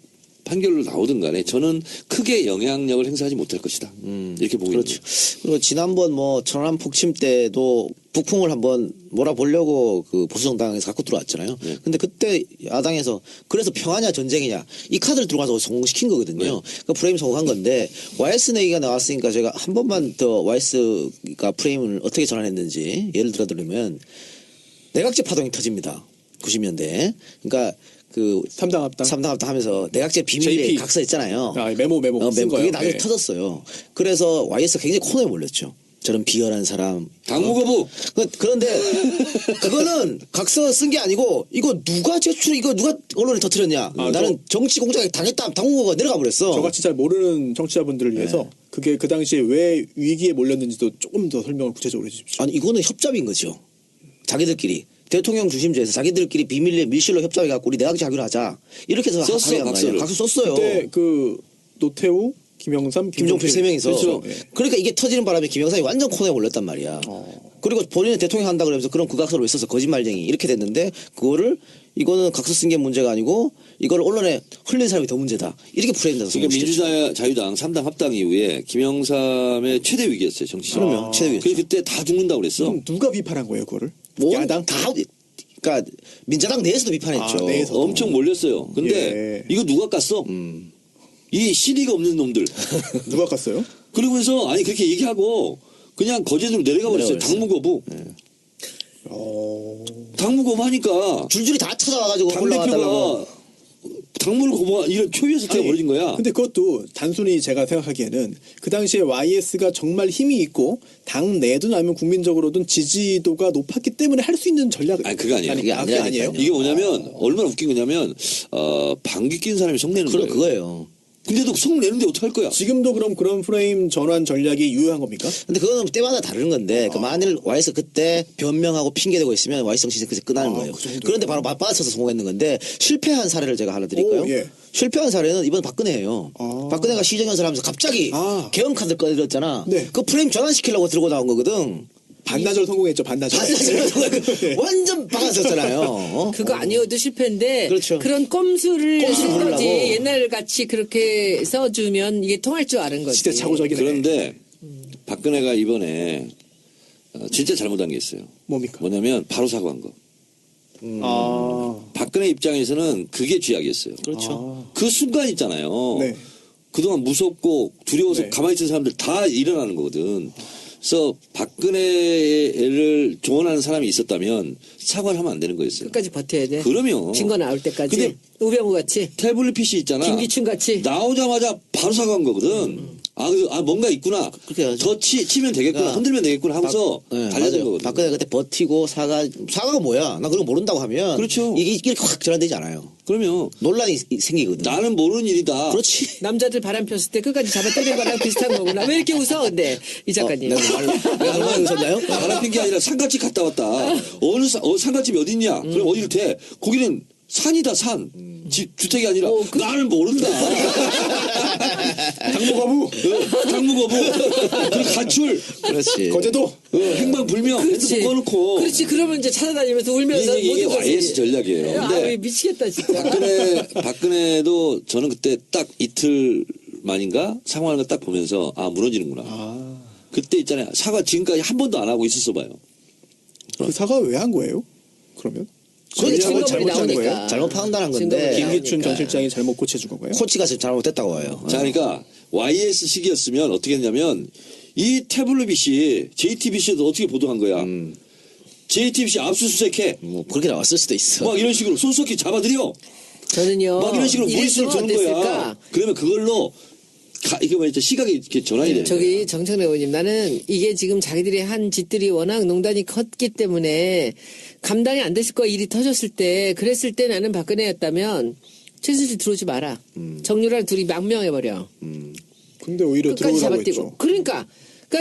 판결로 나오든 간에 저는 크게 영향력을 행사하지 못할 것이다. 이렇게 보고 있는 그렇죠. 거예요. 그리고 지난번 뭐 천안 폭침 때도 북풍을 한번 몰아보려고 그 보수정당에서 갖고 들어왔잖아요. 네. 근데 그때 야당에서 그래서 평화냐 전쟁이냐 이 카드를 들어가서 성공시킨 거거든요. 그 프레임 성공한 건데 YS 내기가 나왔으니까 제가 한 번만 더 YS가 프레임을 어떻게 전환했는지 예를 들어드리면 내각제 파동이 터집니다. 90년대. 그러니까 그 삼당합당 하면서 내각제 비밀의 JP. 각서 있잖아요. 아, 메모 쓴 거요. 그게 나중에 네. 터졌어요. 그래서 YS가 굉장히 코너에 몰렸죠. 저런 비열한 사람. 당무거부. 그런데 그거는 각서 쓴 게 아니고 이거 누가 언론에 터뜨렸냐. 나는 정치 공작에 당했다. 당무거가 내려가 버렸어. 저같이 잘 모르는 청취자분들을 위해서 그게 그 당시에 왜 위기에 몰렸는지도 조금 더 설명을 구체적으로 해주십시오. 아니 이거는 협잡인 거죠. 자기들끼리. 대통령 중심제에서 자기들끼리 비밀리에 밀실로 협잡해갖고 우리 내각제 하기로 하자. 이렇게 해서 썼어, 합의한 거 아니에요. 각서를. 각서 썼어요. 그때 그 노태우, 김영삼, 김종필 세 명이서. 그렇죠. 그러니까 이게 터지는 바람에 김영삼이 완전 코너에 몰렸단 말이야. 그리고 본인은 대통령 한다 그러면서 그런 국악서를 왜 써서 거짓말쟁이 이렇게 됐는데 그거를 이거는 각서 쓴 게 문제가 아니고 이걸 언론에 흘린 사람이 더 문제다. 이렇게 프레임돼서 그러니까 민주자유당 3당 합당 이후에 김영삼의 최대 위기였어요, 정치적으로. 그러면 최대 위기였죠. 그래서 그때 다 죽는다고 그랬어. 그럼 누가 비판한 거예요, 그거를? 뭐 야당? 다 그러니까 민자당 내에서도 비판했죠. 아, 내에서도. 엄청 몰렸어요. 근데 이거 누가 깠어? 이 실의가 없는 놈들. 누가 깠어요? 그러면서 아니 그렇게 얘기하고 그냥 거제도로 내려가 버렸어요. 내려버렸어요. 당무거부. 당무거부 하니까 줄줄이 다 찾아와가지고 올라왔다고. 당대표가 당무를 거부한 이런 초유의 사태가 아니, 벌어진 거야. 근데 그것도 단순히 제가 생각하기에는 그 당시에 YS가 정말 힘이 있고 당 내든 아니면 국민적으로든 지지도가 높았기 때문에 할 수 있는 전략. 아니, 그거 아니에요. 그게 그게 아니에요. 이게 뭐냐면 얼마나 웃긴 거냐면 방귀 낀 사람이 성내는 거예요. 그거예요. 근데도 성 내는데 어떡할 거야? 지금도 그럼 그런 프레임 전환 전략이 유효한 겁니까? 근데 그거는 때마다 다른 건데 그 만일 와이스 그때 변명하고 핑계대고 있으면 와이스 정치는 그제 끝나는 거예요. 그 정도요? 그런데 바로 맞받아쳐서 성공했는 건데 실패한 사례를 제가 하나 드릴까요? 오, 예. 실패한 사례는 이번 박근혜예요. 아. 박근혜가 시정연설 하면서 갑자기 아. 개헌 카드 꺼내들었잖아. 네. 그 프레임 전환시키려고 들고 나온 거거든. 반나절 성공했죠, 반나절. 완전 박았었잖아요. 어? 그거 아니어도 실패인데 그렇죠. 그런 꼼수를 꼼수를 쓴 거지. 부르려고. 옛날 같이 그렇게 써주면 이게 통할 줄 아는 거지. 시대착오적이네. 그런데 박근혜가 이번에 진짜 잘못한 게 있어요. 뭡니까? 뭐냐면 바로 사과한 거. 아. 박근혜 입장에서는 그게 쥐약이었어요. 그렇죠. 그 순간 있잖아요. 네. 그동안 무섭고 두려워서 네. 가만히 있던 사람들 다 일어나는 거거든. 그래서 박근혜를 조언하는 사람이 있었다면 사과를 하면 안 되는 거였어요. 끝까지 버텨야 돼. 그러면 증거 나올 때까지. 근데 우병우 같이. 태블릿 PC 있잖아. 김기춘 같이. 나오자마자 바로 사과한 거거든. 뭔가 있구나. 그렇게 해야죠. 더 치면 되겠구나. 그러니까 흔들면 되겠구나 하고서 네, 달려든 맞아요. 거거든. 박근혜 그때 버티고 사과가 뭐야? 나 그런 거 모른다고 하면 그렇죠. 이게 이렇게 확 전환되지 않아요. 그러면 논란이 생기거든. 나는 모르는 일이다. 그렇지. 남자들 바람 폈을 때 끝까지 잡아 때린 거랑 비슷한 거구나. 왜 이렇게 웃어? 근데 이 작가님. 내가 얼마나 웃었나요? 바람 핀 게 아니라 산같이 갔다 왔다. 산같집이 어디 있냐? 그럼 어디를 대? 거기는 산이다 산. 주택이 아니라 나는 모른다. 당무거부. 당무거부. 그리고 가출. 그렇지. 거제도. 행방불명. 핸드폰 꺼놓고. 그렇지. 그러면 이제 찾아다니면서 울면서 이게 모든 것을. YS 전략이에요. 아, 근데 미치겠다 진짜. 박근혜도 저는 그때 딱 이틀 만인가 상황을 딱 보면서 무너지는구나. 그때 있잖아요. 사과 지금까지 한 번도 안 하고 있었어 봐요. 그 사과 왜 한 거예요? 그러면? 그게 전략을 증거물이 잘못 짠 나오니까. 거예요? 잘못 판단한 건데 증거물이 김기춘 나오니까. 전 실장이 잘못 고쳐준 건가요? 코치가 지금 잘못됐다고 해요. 자, 그러니까 YS 시기였으면 어떻게 했냐면 이 태블릿이 JTBC도 어떻게 보도한 거야. JTBC 압수수색해. 뭐 그렇게 나왔을 수도 있어. 막 이런 식으로 손석희 잡아들여. 저는요. 막 이런 식으로 무리수를 주는 거야. 어땠을까? 그러면 그걸로 이게 뭐였죠? 시각이 이렇게 전환이 돼. 저기 정청래 의원님, 나는 이게 지금 자기들이 한 짓들이 워낙 농단이 컸기 때문에 감당이 안 됐을 거야. 일이 터졌을 때. 그랬을 때 나는 박근혜였다면 최순실 들어오지 마라. 정유라를 둘이 망명해버려. 근데 오히려 끝까지 들어오라고 잡아뛰고. 했죠. 그러니까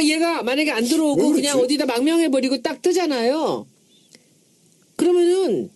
얘가 만약에 안 왜 들어오고 그랬지? 그냥 어디다 망명해버리고 딱 뜨잖아요. 그러면은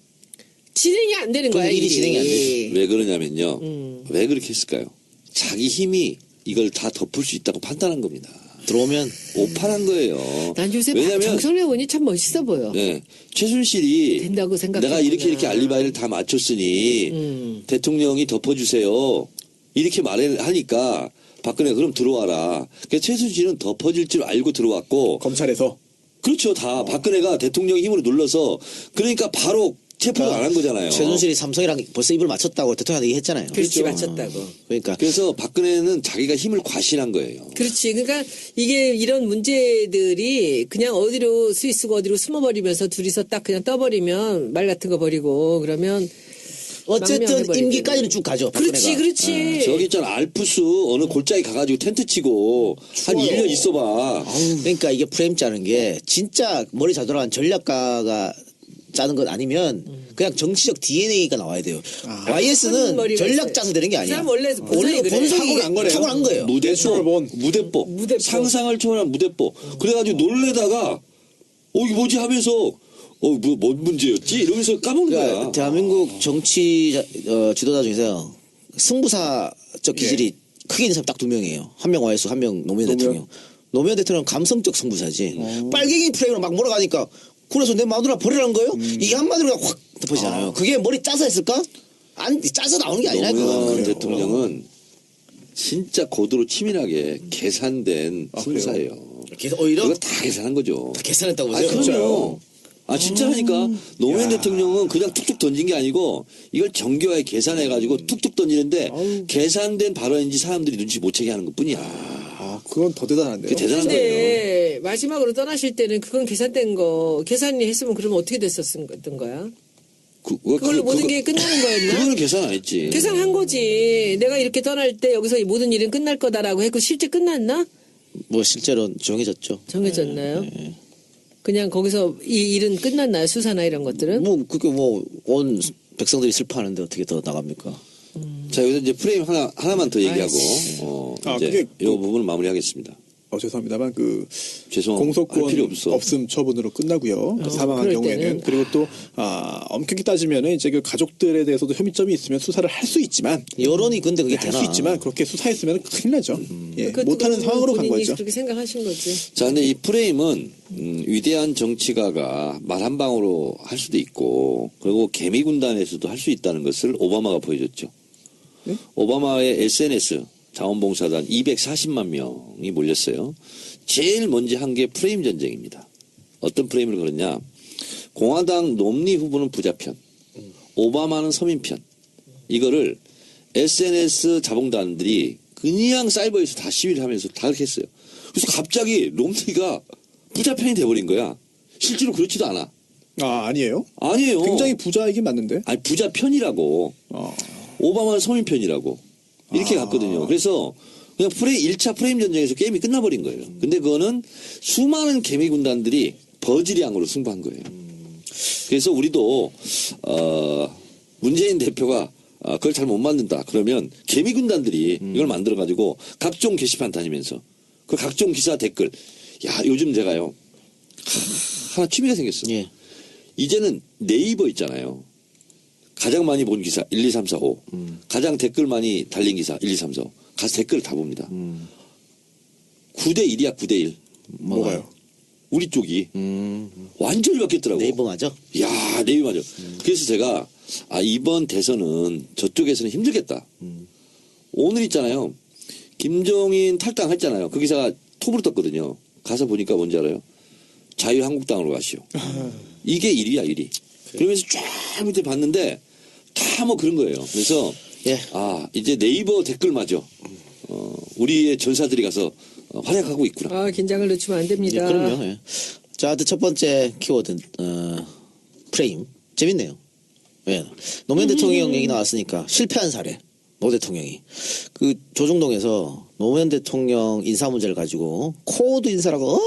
진행이 안 되는 거야. 그럼 일이 진행이 안 되지. 왜 그러냐면요. 왜 그렇게 했을까요? 자기 힘이 이걸 다 덮을 수 있다고 판단한 겁니다. 들어오면 오판한 거예요. 난 요새 왜냐면 정청래 의원이 참 멋있어 보여. 네, 최순실이 된다고 생각했구나. 내가 이렇게 알리바이를 다 맞췄으니 대통령이 덮어주세요. 이렇게 하니까 박근혜 그럼 들어와라. 그러니까 최순실은 덮어질 줄 알고 들어왔고 검찰에서. 그렇죠. 다 박근혜가 대통령 힘으로 눌러서 그러니까 바로 체포를 안 한 거잖아요. 최순실이 삼성이랑 벌써 입을 맞췄다고 대통령한테 얘기했잖아요. 그렇지, 맞췄다고. 그러니까 그래서 박근혜는 자기가 힘을 과신한 거예요. 그렇지. 그러니까 이게 이런 문제들이 그냥 어디로 스위스고 어디로 숨어버리면서 둘이서 딱 그냥 떠버리면 말 같은 거 버리고 그러면 어쨌든 망명해버리게 임기까지는 되는. 쭉 가죠. 그렇지, 박근혜가. 그렇지. 저기 있잖아. 알프스 어느 골짜기 가가지고 텐트 치고 한 1년 있어봐. 그러니까 이게 프레임 짜는 게 진짜 머리 잘 돌아간 전략가가 짜는 것 아니면 그냥 정치적 DNA가 나와야 돼요. 큰 YS는 머리가 전략 있어요. 짜서 되는 게 아니야. 사람 원래 본성이 그래. 타고난 거래요. 타고난 거예요. 무대법. 무대법. 상상을 초월한 무대법. 그래가지고 놀래다가 이게 뭐지 하면서 뭔 문제였지? 이러면서 까먹는 그러니까 거야. 대한민국 정치 지도자 중에서 승부사적 기질이 크게 있는 사람 딱 두 명이에요. 한 명 YS, 한 명 노무현 대통령. 노무현 대통령 감성적 승부사지. 빨갱이 프레임으로 막 몰아가니까 그래서 내 마누라 버리라는 거예요? 이게 한마디로 확 덮어지잖아요. 그게 머리 짜서 했을까? 안 짜서 나오는 게 아니라 노무현 그건. 대통령은 진짜 고도로 치밀하게 계산된 승부사예요. 그래서 오히려 그거 다 계산한 거죠. 다 계산했다고 아, 보세요. 그럼요. 아, 진짜라니까. 노무현 대통령은 그냥 툭툭 던진 게 아니고 이걸 정교하게 계산해가지고 툭툭 던지는데 계산된 발언인지 사람들이 눈치 못 채게 하는 것 뿐이야. 아, 그건 더 대단한데요. 그게 대단한 거예요. 근데 마지막으로 떠나실 때는 그건 계산된 거 계산이 했으면 그러면 어떻게 됐었던 거야? 그걸로 모든 게 끝나는 거였나? 그거는 계산 안 했지. 계산한 거지. 내가 이렇게 떠날 때 여기서 이 모든 일은 끝날 거다라고 했고 실제 끝났나? 뭐 실제로 정해졌죠. 정해졌나요? 그냥 거기서 이 일은 끝났나요? 수사나 이런 것들은? 뭐 그게 뭐 온 백성들이 슬퍼하는데 어떻게 더 나갑니까? 자, 여기서 이제 프레임 하나만 더 얘기하고, 이제 그게 이 부분을 마무리하겠습니다. 죄송합니다만 그 죄송합니다. 공소권 할 필요 없어. 없음 처분으로 끝나고요. 사망한 그럴 경우에는 때는. 그리고 또 엄격히 따지면은 이제 그 가족들에 대해서도 혐의점이 있으면 수사를 할 수 있지만 여론이 근데 그게 할 되나? 수 있지만 그렇게 수사했으면 큰일 나죠. 예, 그것도 못하는 그건 상황으로 간 본인이 거죠. 그렇게 생각하신 거지. 자, 근데 이 프레임은 위대한 정치가가 말 한 방으로 할 수도 있고, 그리고 개미 군단에서도 할 수 있다는 것을 오바마가 보여줬죠. 네? 오바마의 SNS 자원봉사단 240만 명이 몰렸어요. 제일 먼저 한 게 프레임 전쟁입니다. 어떤 프레임을 걸었냐? 공화당 롬니 후보는 부자편, 오바마는 서민편. 이거를 SNS 자봉단들이 그냥 사이버에서 다 시위를 하면서 다 그렇게 했어요. 그래서 갑자기 롬니가 부자편이 돼버린 거야. 실제로 그렇지도 않아. 아니에요? 아니에요. 굉장히 부자이긴 맞는데. 아니, 부자편이라고. 오바마는 서민편이라고. 이렇게 갔거든요. 그래서 그냥 1차 프레임 전쟁에서 게임이 끝나버린 거예요. 근데 그거는 수많은 개미 군단들이 버즈리앙으로 승부한 거예요. 그래서 우리도 문재인 대표가 그걸 잘 못 만든다. 그러면 개미 군단들이 이걸 만들어가지고 각종 게시판 다니면서 그 각종 기사 댓글. 야, 요즘 제가요. 하나 취미가 생겼어. 예. 이제는 네이버 있잖아요. 가장 많이 본 기사 1, 2, 3, 4, 5. 가장 댓글 많이 달린 기사 1, 2, 3, 4, 5. 가서 댓글 다 봅니다. 9대 1이야, 9대 1. 뭐가요? 우리 쪽이 완전히 바뀌었더라고. 네이버 맞아? 야, 네이버 맞아. 그래서 제가 이번 대선은 저쪽에서는 힘들겠다. 오늘 있잖아요. 김종인 탈당했잖아요. 그 기사가 톱으로 떴거든요. 가서 보니까 뭔지 알아요? 자유한국당으로 가시오. 이게 1위야, 1위. 그러면서 쫙 밑에 봤는데 다 뭐 그런 거예요. 그래서 예. 이제 네이버 댓글 맞아. 우리의 전사들이 가서 활약하고 있구나. 긴장을 늦추면 안 예, 됩니다. 그럼요. 예. 자, 하여튼 첫 번째 키워드 프레임 재밌네요. 예. 노무현 대통령 얘기 나왔으니까 실패한 사례. 노 대통령이 그 조중동에서 노무현 대통령 인사 문제를 가지고 코드 인사라고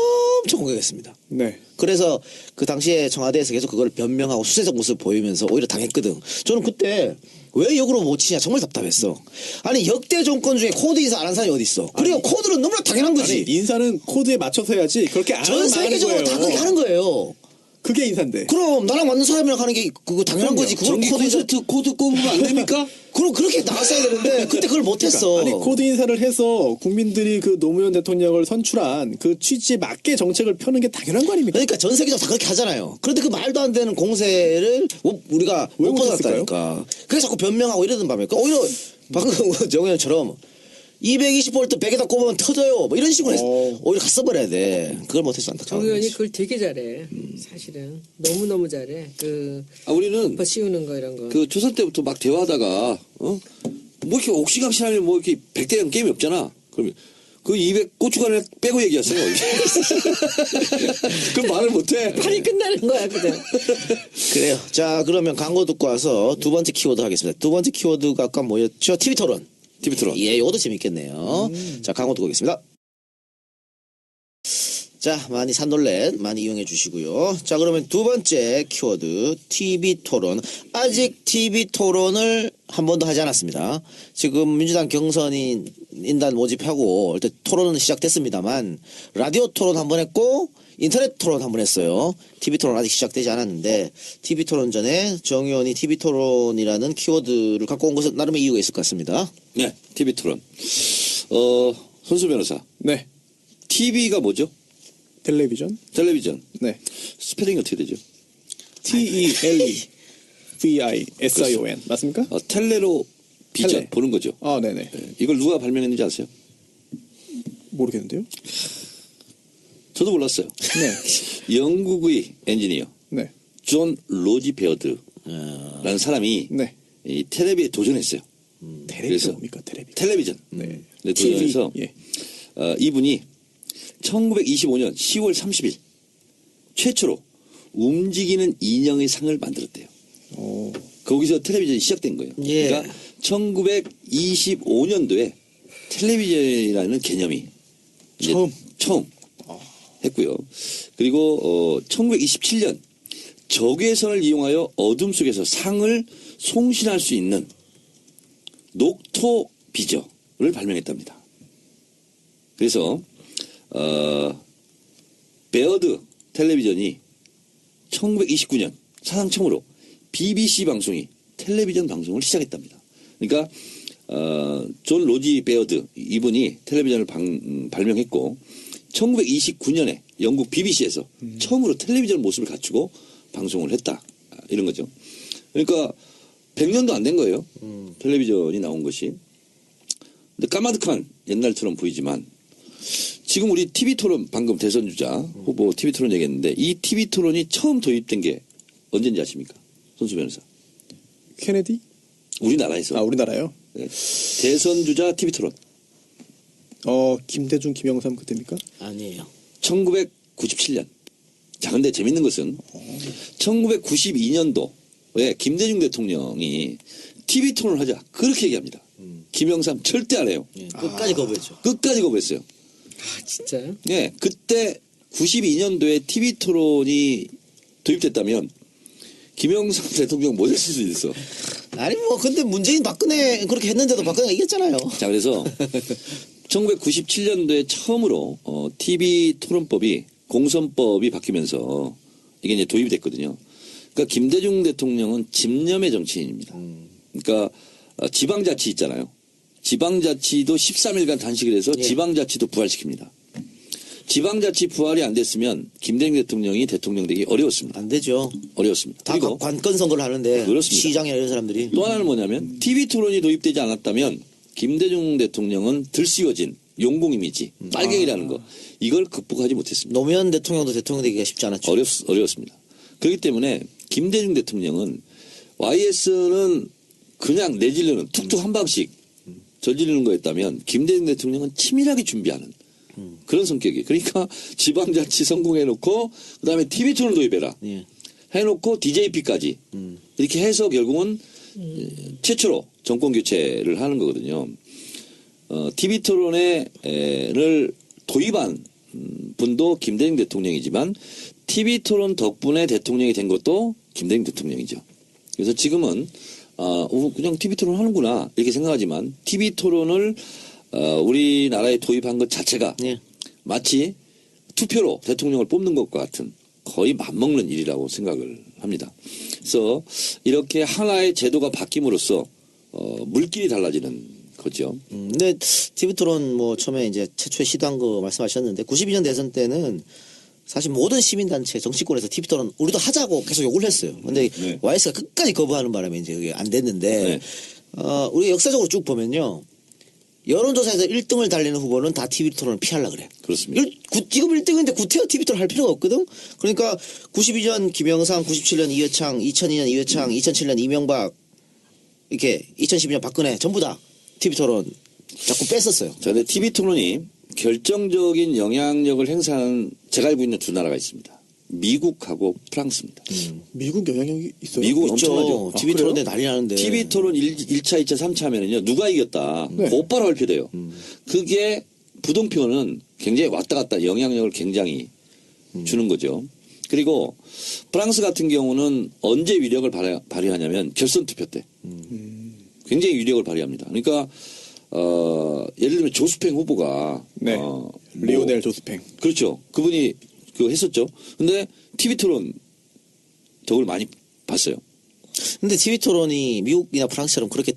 엄청 공격했습니다. 네. 그래서 그 당시에 청와대에서 계속 그걸 변명하고 수세적 모습을 보이면서 오히려 당했거든. 저는 그때 왜 역으로 못 치냐 정말 답답했어. 아니 역대 정권 중에 코드 인사 안 한 사람이 어디 있어? 그리고 코드는 너무나 당연한 거지. 아니, 인사는 코드에 맞춰서 해야지. 그렇게 안 전 하는 세계적으로 다 그렇게 하는 거예요. 그게 인사인데. 그럼 나랑 맞는 사람이랑 하는 게 그거 당연한 거지. 그걸 전기 콘서트 코드 꼽으면 안 됩니까? 그럼 그렇게 나갔어야 되는데 그때 그걸 못했어. 아니 코드 인사를 해서 국민들이 그 노무현 대통령을 선출한 그 취지에 맞게 정책을 펴는 게 당연한 거 아닙니까? 그러니까 전 세계적으로 다 그렇게 하잖아요. 그런데 그 말도 안 되는 공세를 우리가 왜 못 못했을까요? 받았다니까. 그래서 자꾸 변명하고 이러던 밤에 오히려 방금 정의원처럼 220V 100에다 꼽으면 터져요. 뭐 이런 식으로 오히려 갔어버려야 돼. 그걸 못해서 안타까워. 정 의원이 그걸 되게 잘해. 사실은 너무 잘해. 우리는 씌우는 거 이런 거. 그 조선 때부터 막 대화하다가 뭐 이렇게 옥시각시하면 뭐 이렇게 100대 0 게임이 없잖아. 그러면 그 200 고춧가루 빼고 얘기하세요. 그럼 말을 못해. 판이 끝나는 거야 그냥. 그래요. 자, 그러면 광고 듣고 와서 두 번째 키워드 하겠습니다. 두 번째 키워드가 아까 뭐였죠? TV 토론. TV 토론. 예, 이것도 재밌겠네요. 자, 광고 듣고 오겠습니다. 자, 많이 산놀렛 많이 이용해 주시고요. 자, 그러면 두 번째 키워드 TV 토론. 아직 TV 토론을 한 번도 하지 않았습니다. 지금 민주당 경선인단 모집하고 일단 토론은 시작됐습니다만 라디오 토론 한 번 했고 인터넷 토론 한 번 했어요. TV 토론 아직 시작되지 않았는데 TV 토론 전에 정 의원이 TV 토론이라는 키워드를 갖고 온 것은 나름의 이유가 있을 것 같습니다. 네, TV 토론. 손수 변호사. 네. TV가 뭐죠? 텔레비전. 텔레비전. 네. 스펠링이 어떻게 되죠? TELEVISION 맞습니까? 텔레로 비전 텔레. 보는 거죠. 아, 네네. 이걸 누가 발명했는지 아세요? 모르겠는데요. 저도 몰랐어요. 네. 영국의 엔지니어 네. 존 로지 베어드라는 사람이 네. 이 텔레비에 도전했어요. 텔레비전 그래서 뭡니까? 텔레비전. 텔레비전. 네. 네, 도전해서 예. 이분이 1925년 10월 30일 최초로 움직이는 인형의 상을 만들었대요. 오. 거기서 텔레비전이 시작된 거예요. 예. 그러니까 1925년도에 텔레비전이라는 개념이 이제 처음 했고요. 그리고 1927년 적외선을 이용하여 어둠 속에서 상을 송신할 수 있는 녹토비저를 발명했답니다. 그래서 베어드 텔레비전이 1929년 사상 처음으로 BBC 방송이 텔레비전 방송을 시작했답니다. 그러니까 존 로지 베어드 이분이 텔레비전을 발명했고 1929년에 영국 BBC에서 처음으로 텔레비전 모습을 갖추고 방송을 했다. 이런 거죠. 그러니까 100년도 안 된 거예요. 텔레비전이 나온 것이. 근데 까마득한 옛날처럼 보이지만 지금 우리 TV토론 방금 대선주자 후보 TV토론 얘기했는데 이 TV토론이 처음 도입된 게 언제인지 아십니까? 손수 변호사. 케네디? 우리나라에서. 아, 우리나라요? 네. 대선주자 TV토론. 김대중, 김영삼 그때입니까? 아니에요. 1997년. 자, 근데 재밌는 것은 1992년도에 김대중 대통령이 TV 토론을 하자. 그렇게 얘기합니다. 김영삼 절대 안 해요. 예, 끝까지 거부했죠. 끝까지 거부했어요. 아, 진짜요? 예, 그때 92년도에 TV 토론이 도입됐다면 김영삼 대통령 못 했을 수도 있어. 아니 뭐 근데 문재인 박근혜 그렇게 했는데도 박근혜가 이겼잖아요. 자, 그래서 1997년도에 처음으로 TV 토론법이 공선법이 바뀌면서 이게 이제 도입이 됐거든요. 그러니까 김대중 대통령은 집념의 정치인입니다. 그러니까 지방자치 있잖아요. 지방자치도 13일간 단식을 해서 예. 지방자치도 부활시킵니다. 지방자치 부활이 안 됐으면 김대중 대통령이 대통령 되기 어려웠습니다. 안 되죠. 어려웠습니다. 다 그리고 관건 선거를 하는데 그렇습니다. 시장이나 이런 사람들이 또 하나는 뭐냐면 TV 토론이 도입되지 않았다면 김대중 대통령은 들씌워진 용공 이미지, 빨갱이라는 거 이걸 극복하지 못했습니다. 노무현 대통령도 대통령 되기가 쉽지 않았죠. 어려웠습니다. 그렇기 때문에 김대중 대통령은 YS는 그냥 내지르는 툭툭 한 방씩 저지르는 거였다면 김대중 대통령은 치밀하게 준비하는 그런 성격이에요. 그러니까 지방자치 성공해놓고 그다음에 TV 토론 도입해라. 예. 해놓고 DJP까지 이렇게 해서 결국은 최초로 정권 교체를 하는 거거든요. TV 토론을 도입한 분도 김대중 대통령이지만 TV 토론 덕분에 대통령이 된 것도 김대중 대통령이죠. 그래서 지금은 그냥 TV 토론 하는구나 이렇게 생각하지만 TV 토론을 우리나라에 도입한 것 자체가 예. 마치 투표로 대통령을 뽑는 것과 같은 거의 맞먹는 일이라고 생각을 합니다. 그래서 이렇게 하나의 제도가 바뀜으로써 물길이 달라지는 거죠. 근데 TV 토론 뭐 처음에 이제 최초에 시도한 거 말씀하셨는데 92년 대선 때는 사실 모든 시민단체 정치권에서 TV 토론 우리도 하자고 계속 요구를 했어요. 근데 네. YS가 끝까지 거부하는 바람에 이제 그게 안 됐는데 네. 우리 역사적으로 쭉 보면요. 여론조사에서 1등을 달리는 후보는 다 TV 토론을 피하려고 그래. 그렇습니다. 지금 1등인데 구태여 TV 토론 할 필요가 없거든. 그러니까 92년 김영삼, 97년 이회창, 2002년 이회창, 2007년 이명박, 이렇게 2012년 박근혜 전부 다 TV 토론 자꾸 뺐었어요. 자, 근데 TV 토론이 결정적인 영향력을 행사하는 제가 알고 있는 두 나라가 있습니다. 미국하고 프랑스입니다. 미국 영향력이 있어요? 미국은 있죠. 엄청나죠. TV 그래요? 토론에 난리 나는데. TV 토론 1차, 2차, 3차 하면은요, 누가 이겼다. 네. 곧바로 발표돼요. 그게 부동표는 굉장히 왔다 갔다 영향력을 굉장히 주는 거죠. 그리고 프랑스 같은 경우는 언제 위력을 발휘하냐면 결선 투표 때. 굉장히 위력을 발휘합니다. 그러니까, 예를 들면 조스팽 후보가. 네. 리오넬 조스팽. 그렇죠. 그분이 그거 했었죠. 근데 TV 토론 덕을 많이 봤어요. 근데 TV 토론이 미국이나 프랑스처럼 그렇게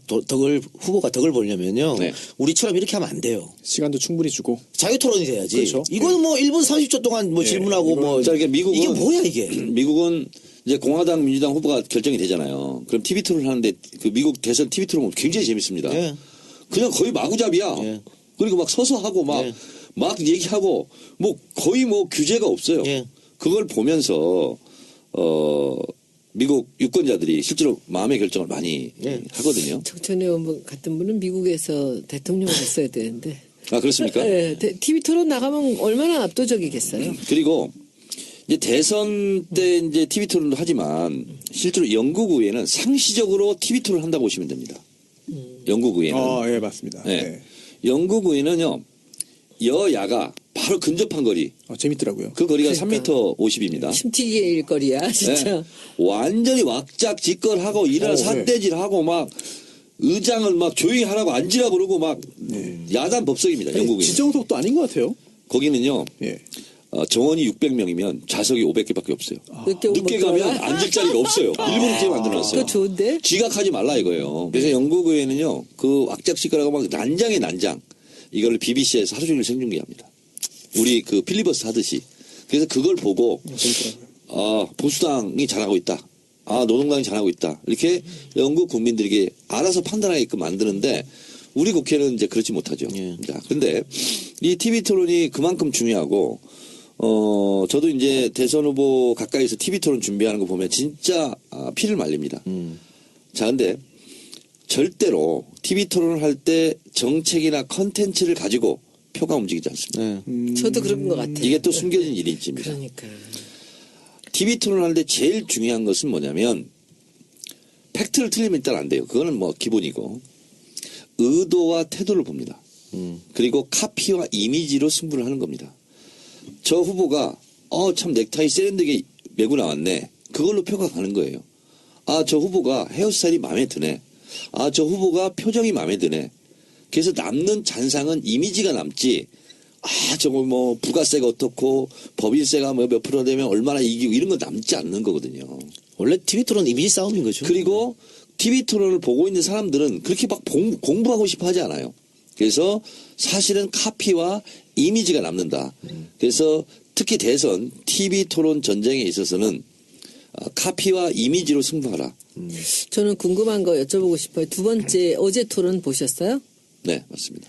후보가 덕을 보려면요. 네. 우리처럼 이렇게 하면 안 돼요. 시간도 충분히 주고. 자유 토론이 돼야지. 그렇죠. 이거는 뭐 1분 30초 동안 뭐 질문하고 뭐. 자, 이게 미국은 이게 뭐야 이게. 미국은 이제 공화당, 민주당 후보가 결정이 되잖아요. 그럼 TV 토론을 하는데 그 미국 대선 TV 토론 굉장히 재밌습니다. 예. 그냥 거의 마구잡이야. 예. 그리고 막 서서 하고 막 얘기하고 뭐 거의 뭐 규제가 없어요. 예. 그걸 보면서 미국 유권자들이 실제로 마음의 결정을 많이 예. 하거든요. 정청래 의원 같은 분은 미국에서 대통령을 했어야 되는데. 아, 그렇습니까? 네, TV 토론 나가면 얼마나 압도적이겠어요. 그리고 이제 대선 때 이제 TV 토론도 하지만 실제로 영국 의회는 상시적으로 TV 토론을 한다고 보시면 됩니다. 영국 의회는. 예, 맞습니다. 네. 네. 영국 의회는요, 여야가 바로 근접한 거리. 재밌더라고요. 그 거리가 그러니까. 3m 50입니다. 심튀기 일거리야, 진짜. 완전히 왁작지껄하고 일어나 네. 삿대질하고 막 의장을 막 조용히 하라고 앉으라 그러고 막 야단 법석입니다. 영국 의회. 지정석도 아닌 것 같아요. 거기는요, 예. 정원이 600명이면 좌석이 500개밖에 없어요. 늦게 가면 앉을 자리가 없어요. 일부러 그렇게 만들어놨어요. 그거 좋은데? 지각하지 말라 이거예요. 그래서 영국 의회는요, 그 왁작지껄하고 막 난장에 난장. 이걸 BBC에서 하루 종일 생중계합니다. 우리 그 필리버스터 하듯이. 그래서 그걸 보고 보수당이 잘하고 있다. 노동당이 잘하고 있다. 이렇게 영국 국민들에게 알아서 판단하게끔 만드는데 우리 국회는 이제 그렇지 못하죠. 예. 자, 근데 이 TV 토론이 그만큼 중요하고 저도 이제 대선 후보 가까이서 TV 토론 준비하는 거 보면 진짜 피를 말립니다. 자, 근데 절대로 TV 토론을 할 때 정책이나 컨텐츠를 가지고 표가 움직이지 않습니다. 네. 저도 그런 것 같아요. 이게 또 숨겨진 일인지입니다. 그러니까. TV 토론을 하는데 제일 중요한 것은 뭐냐면 팩트를 틀리면 일단 안 돼요. 그거는 뭐 기본이고 의도와 태도를 봅니다. 그리고 카피와 이미지로 승부를 하는 겁니다. 저 후보가 참 넥타이 세련되게 메고 나왔네. 그걸로 표가 가는 거예요. 저 후보가 헤어스타일이 마음에 드네. 저 후보가 표정이 마음에 드네. 그래서 남는 잔상은 이미지가 남지. 저거 뭐 부가세가 어떻고 법인세가 뭐 몇 프로 되면 얼마나 이기고 이런 거 남지 않는 거거든요. 원래 TV 토론 이미지 싸움인 거죠. 그리고 TV 토론을 보고 있는 사람들은 그렇게 막 공부하고 싶어 하지 않아요. 그래서 사실은 카피와 이미지가 남는다. 그래서 특히 대선 TV 토론 전쟁에 있어서는 카피와 이미지로 승부하라. 저는 궁금한 거 여쭤보고 싶어요. 두 번째, 어제 토론 보셨어요? 네, 맞습니다.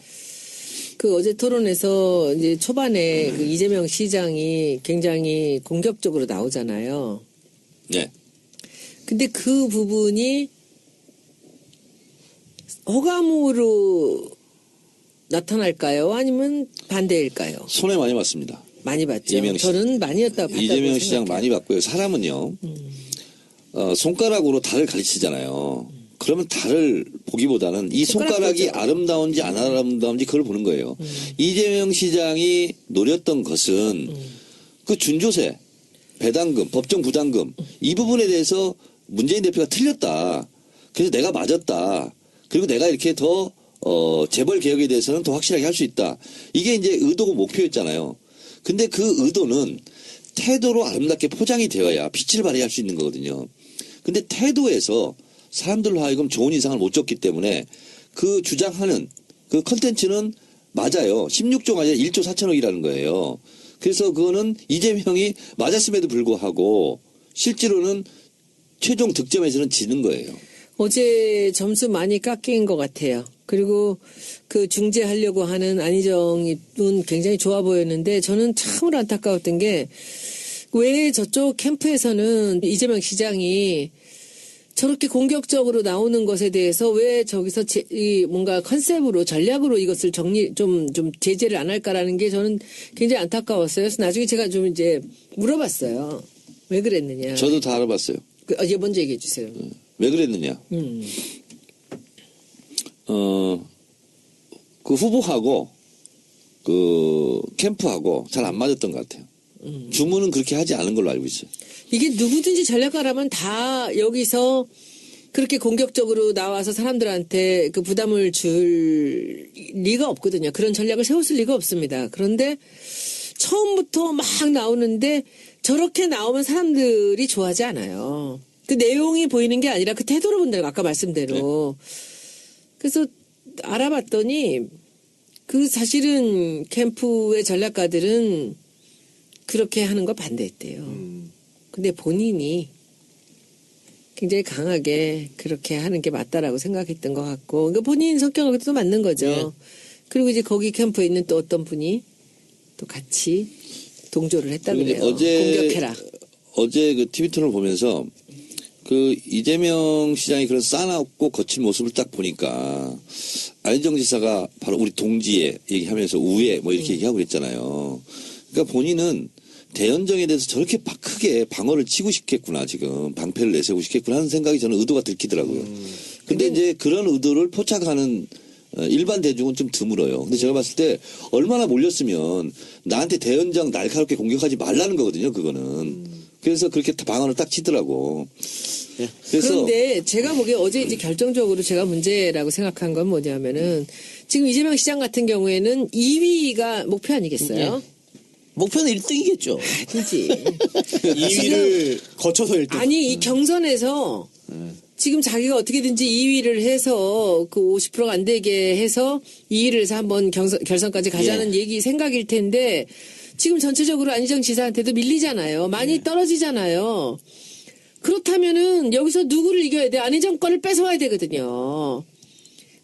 그 어제 토론에서 이제 초반에 그 이재명 시장이 굉장히 공격적으로 나오잖아요. 네. 근데 그 부분이 호감으로 나타날까요? 아니면 반대일까요? 손해 많이 봤습니다. 많이 봤죠. 이재명 시- 저는 많이였다고 봤다고 이재명 시장 생각해요. 많이 봤고요. 사람은요, 손가락으로 달을 가르치잖아요. 그러면 달을 보기보다는 이 손가락이 보죠. 아름다운지 안 아름다운지 그걸 보는 거예요. 이재명 시장이 노렸던 것은 그 준조세, 배당금, 법정 부담금 이 부분에 대해서 문재인 대표가 틀렸다. 그래서 내가 맞았다. 그리고 내가 이렇게 더 재벌 개혁에 대해서는 더 확실하게 할 수 있다. 이게 이제 의도고 목표였잖아요. 근데 그 의도는 태도로 아름답게 포장이 되어야 빛을 발휘할 수 있는 거거든요. 근데 태도에서 사람들로 하여금 좋은 인상을 못 줬기 때문에 그 주장하는 그 컨텐츠는 맞아요. 16조가 아니라 1조 4천억이라는 거예요. 그래서 그거는 이재명이 맞았음에도 불구하고 실제로는 최종 득점에서는 지는 거예요. 어제 점수 많이 깎인 것 같아요. 그리고 그 중재하려고 하는 안희정은 굉장히 좋아 보였는데 저는 참으로 안타까웠던 게 왜 저쪽 캠프에서는 이재명 시장이 저렇게 공격적으로 나오는 것에 대해서 왜 저기서 뭔가 컨셉으로 전략으로 이것을 좀 제재를 안 할까라는 게 저는 굉장히 안타까웠어요. 그래서 나중에 제가 좀 이제 물어봤어요. 왜 그랬느냐. 저도 다 알아봤어요. 얘 먼저 얘기해 주세요. 왜 그랬느냐. 그 후보하고 그 캠프하고 잘 안 맞았던 것 같아요. 주문은 그렇게 하지 않은 걸로 알고 있어요. 이게 누구든지 전략가라면 다 여기서 그렇게 공격적으로 나와서 사람들한테 그 부담을 줄 리가 없거든요. 그런 전략을 세웠을 리가 없습니다. 그런데 처음부터 막 나오는데 저렇게 나오면 사람들이 좋아하지 않아요. 그 내용이 보이는 게 아니라 그 태도로 본다고 아까 말씀대로. 그래서 알아봤더니 그 사실은 캠프의 전략가들은 그렇게 하는 걸 반대했대요. 근데 본인이 굉장히 강하게 그렇게 하는 게 맞다라고 생각했던 것 같고, 그러니까 본인 성격하고도 또 맞는 거죠. 네. 그리고 이제 거기 캠프에 있는 또 어떤 분이 또 같이 동조를 했다 그리고 이제 그래요. 공격해라. 어제 그 TV 토론을 보면서 그 이재명 시장이 그런 싸납고 거친 모습을 딱 보니까 안희정 지사가 바로 우리 동지에 얘기하면서 우애 뭐 이렇게 얘기하고 그랬잖아요. 그러니까 본인은 대연정에 대해서 저렇게 크게 방어를 치고 싶겠구나, 지금 방패를 내세우고 싶겠구나 하는 생각이 저는 의도가 들키더라고요. 근데 이제 그런 의도를 포착하는 일반 대중은 좀 드물어요. 근데 제가 봤을 때 얼마나 몰렸으면 나한테 대연정 날카롭게 공격하지 말라는 거거든요, 그거는. 그래서 그렇게 방언을 딱 치더라고. 그래서 그런데 제가 보기에 어제 이제 결정적으로 제가 문제라고 생각한 건 뭐냐면은 지금 이재명 시장 같은 경우에는 2위가 목표 아니겠어요? 목표는 1등이겠죠. 아니지. 2위를 거쳐서 1등. 아니 이 경선에서 지금 자기가 어떻게든지 2위를 해서 그 50%가 안 되게 해서 2위를 해서 한번 결선까지 가자는 얘기 생각일 텐데 지금 전체적으로 안희정 지사한테도 밀리잖아요. 많이 떨어지잖아요. 그렇다면은 여기서 누구를 이겨야 돼? 안희정 거를 뺏어와야 되거든요.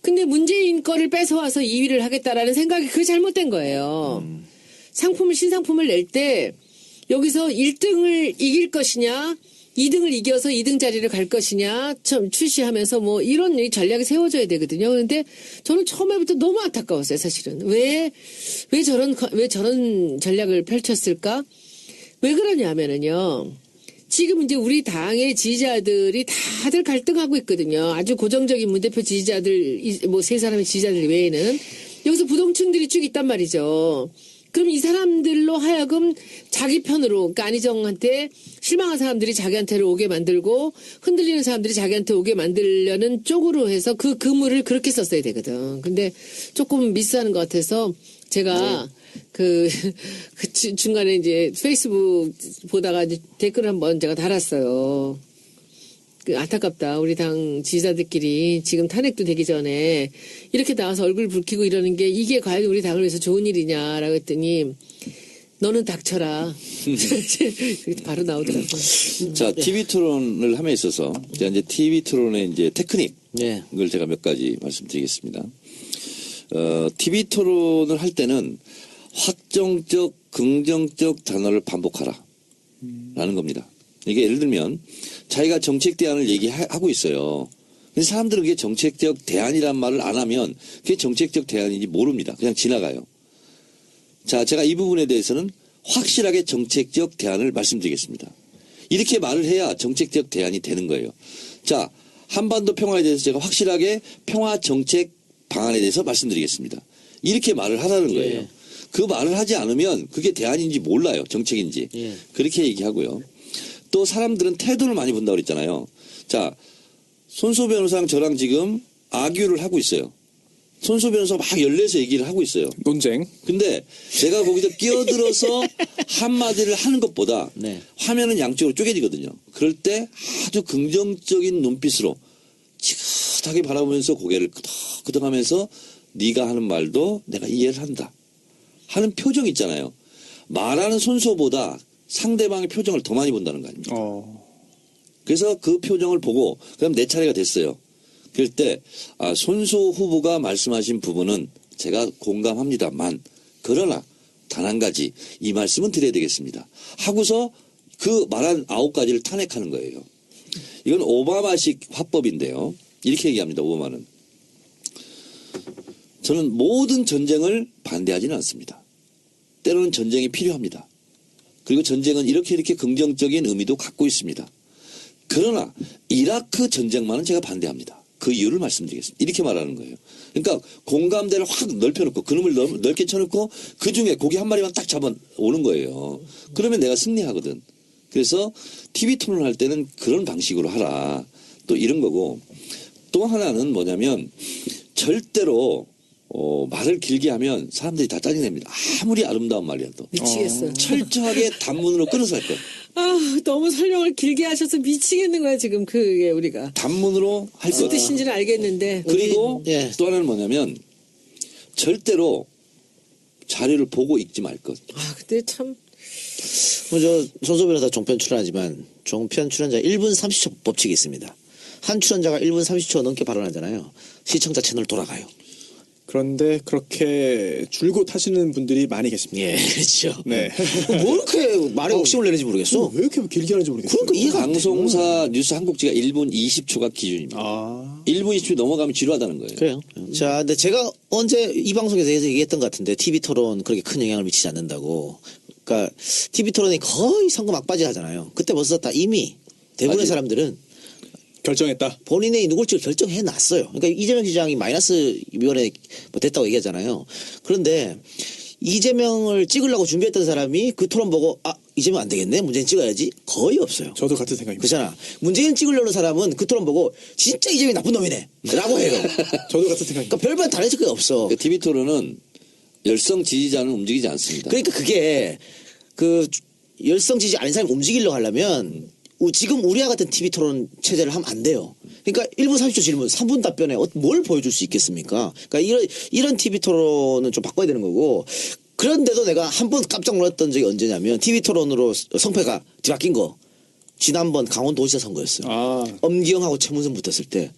근데 문재인 거를 뺏어와서 2위를 하겠다라는 생각이 그게 잘못된 거예요. 신상품을 낼 때 여기서 1등을 이길 것이냐 2등을 이겨서 2등 자리를 갈 것이냐 참 출시하면서 뭐 이런 전략이 세워져야 되거든요. 그런데 저는 처음에부터 너무 안타까웠어요, 사실은. 왜 저런 전략을 펼쳤을까? 왜 그러냐면은요. 지금 이제 우리 당의 지지자들이 다들 갈등하고 있거든요. 아주 고정적인 문 대표 지지자들, 뭐 세 사람의 지지자들 외에는 여기서 부동층들이 쭉 있단 말이죠. 그럼 이 사람들로 하여금 자기 편으로, 그러니까 안희정한테 실망한 사람들이 자기한테로 오게 만들고 흔들리는 사람들이 자기한테 오게 만들려는 쪽으로 해서 그 그물을 그렇게 썼어야 되거든. 근데 조금 미스하는 것 같아서 제가 그 중간에 이제 페이스북 보다가 이제 댓글 한번 제가 달았어요. 그 안타깝다. 우리 당 지지자들끼리 지금 탄핵도 되기 전에 이렇게 나와서 얼굴 붉히고 이러는 게 이게 과연 우리 당을 위해서 좋은 일이냐라고 했더니 너는 닥쳐라. 바로 나오더라고요. 자, TV 토론을 함에 있어서 제가 이제 TV 토론의 이제 테크닉을 제가 몇 가지 말씀드리겠습니다. TV 토론을 할 때는 확정적, 긍정적 단어를 반복하라. 라는 겁니다. 이게 예를 들면 자기가 정책 대안을 얘기하고 있어요. 근데 사람들은 그게 정책적 대안이란 말을 안 하면 그게 정책적 대안인지 모릅니다. 그냥 지나가요. 자, 제가 이 부분에 대해서는 확실하게 정책적 대안을 말씀드리겠습니다. 이렇게 말을 해야 정책적 대안이 되는 거예요. 자, 한반도 평화에 대해서 제가 확실하게 평화 정책 방안에 대해서 말씀드리겠습니다. 이렇게 말을 하라는 거예요. 예. 그 말을 하지 않으면 그게 대안인지 몰라요. 정책인지. 예. 그렇게 얘기하고요. 또 사람들은 태도를 많이 본다고 그랬잖아요. 자, 손소 변호사랑 저랑 지금 아규를 하고 있어요. 손소 변호사 막 열내서 얘기를 하고 있어요. 논쟁. 근데 내가 거기서 끼어들어서 한마디를 하는 것보다 네. 화면은 양쪽으로 쪼개지거든요. 그럴 때 아주 긍정적인 눈빛으로 지긋하게 바라보면서 고개를 끄덕끄덕 하면서 네가 하는 말도 내가 이해를 한다 하는 표정 있잖아요. 말하는 손소보다 상대방의 표정을 더 많이 본다는 거 아닙니까? 그래서 그 표정을 보고 그럼 내 차례가 됐어요. 그럴 때 손소 후보가 말씀하신 부분은 제가 공감합니다만 그러나 단 한 가지 이 말씀은 드려야 되겠습니다. 하고서 그 말한 9가지를 탄핵하는 거예요. 이건 오바마식 화법인데요. 이렇게 얘기합니다. 오바마는. 저는 모든 전쟁을 반대하지는 않습니다. 때로는 전쟁이 필요합니다. 그리고 전쟁은 이렇게 긍정적인 의미도 갖고 있습니다. 그러나 이라크 전쟁만은 제가 반대합니다. 그 이유를 말씀드리겠습니다. 이렇게 말하는 거예요. 그러니까 공감대를 확 넓혀놓고 그놈을 넓게 쳐놓고 그중에 고기 한 마리만 딱 잡아 오는 거예요. 그러면 내가 승리하거든. 그래서 TV 토론할 때는 그런 방식으로 하라. 또 이런 거고 또 하나는 뭐냐면 절대로 말을 길게 하면 사람들이 다 짜증냅니다. 아무리 아름다운 말이라도. 미치겠어요. 철저하게 단문으로 끊어서 할 것. 아, 너무 설명을 길게 하셔서 미치겠는 거야, 지금 그게 우리가. 단문으로 할 무슨 거다. 뜻인지는 알겠는데. 그리고 예. 또 하나는 뭐냐면 절대로 자료를 보고 읽지 말 것. 아, 근데 참. 저 손소 변호사 종편 출연하지만 종편 출연자 1분 30초 법칙이 있습니다. 한 출연자가 1분 30초 넘게 발언하잖아요. 시청자 채널 돌아가요. 그런데 그렇게 줄곧 하시는 분들이 많이 계십니다. 예, 그렇죠. 네. 뭐 이렇게 말에 욕심을 내는지 모르겠어. 왜 이렇게 길게 하는지 모르겠어요. 그러니까 이해가 안 돼. 방송사 뉴스 한국지가 1분 20초가 기준입니다. 아, 1분 20초 넘어가면 지루하다는 거예요. 그래요. 자, 근데 제가 언제 이 방송에서 얘기했던 것 같은데 TV 토론 그렇게 큰 영향을 미치지 않는다고. 그러니까 TV 토론이 거의 선거 막바지 하잖아요. 그때 벌써 다 이미 대부분의 맞아요. 사람들은 결정했다. 본인의 누굴 결정해 놨어요. 그러니까 이재명 시장이 마이너스 위원회 뭐 됐다고 얘기하잖아요. 그런데 이재명을 찍으려고 준비했던 사람이 그 토론 보고 아 이재명 안 되겠네 문재인 찍어야지 거의 없어요. 저도 같은 생각입니다. 그렇잖아. 문재인 찍으려는 사람은 그 토론 보고 진짜 이재명이 나쁜 놈이네 라고 해요. 저도 같은 생각입니다. 그러니까 별반 다르실 거 없어. TV 토론은 열성 지지자는 움직이지 않습니다. 그러니까 그게 그 열성 지지 아닌 사람이 움직이려고 하려면 지금 우리와 같은 TV 토론 체제를 하면 안 돼요. 그러니까 1분 30초 질문, 3분 답변에 뭘 보여줄 수 있겠습니까? 그러니까 이런 TV 토론은 좀 바꿔야 되는 거고. 그런데도 내가 한 번 깜짝 놀랐던 적이 언제냐면 TV 토론으로 성패가 뒤바뀐 거. 지난번 강원도지사 선거였어요. 아, 엄기영하고 최문선 붙었을 때.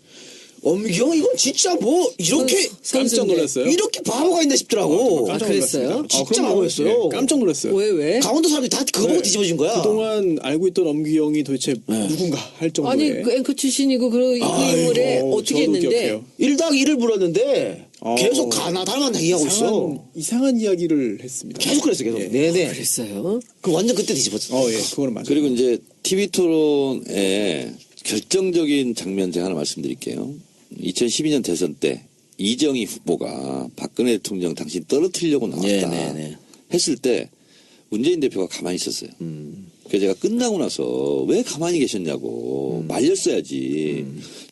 엄기영 이건 진짜 뭐 이렇게 깜짝 놀랐어요. 이렇게 바보가 있나 싶더라고. 깜짝 그랬어요? 놀랐습니다. 진짜 그럼요. 바보였어요. 예, 깜짝 놀랐어요. 왜? 강원도 사람들이 다 그거 보고 네. 뒤집어진 거야. 그동안 알고 있던 엄기영이 도대체 누군가 할 정도의. 아니, 그 앵커 출신이고, 그 인물에 아이고, 어떻게 저도 했는데. 기억해요. 1당1을 불렀는데 계속 닮았다 얘기하고 있어. 이상한 이야기를 했습니다. 계속 그랬어 계속. 예. 네네. 그랬어요? 그 완전 그때 뒤집었어. 예, 그거는 맞아요. 그리고 이제 TV 토론의 결정적인 장면 제가 하나 말씀드릴게요. 2012년 대선 때 이정희 후보가 박근혜 대통령 당신 떨어뜨리려고 나왔다 네네네. 했을 때 문재인 대표가 가만히 있었어요. 그래서 제가 끝나고 나서 왜 가만히 계셨냐고 말렸어야지.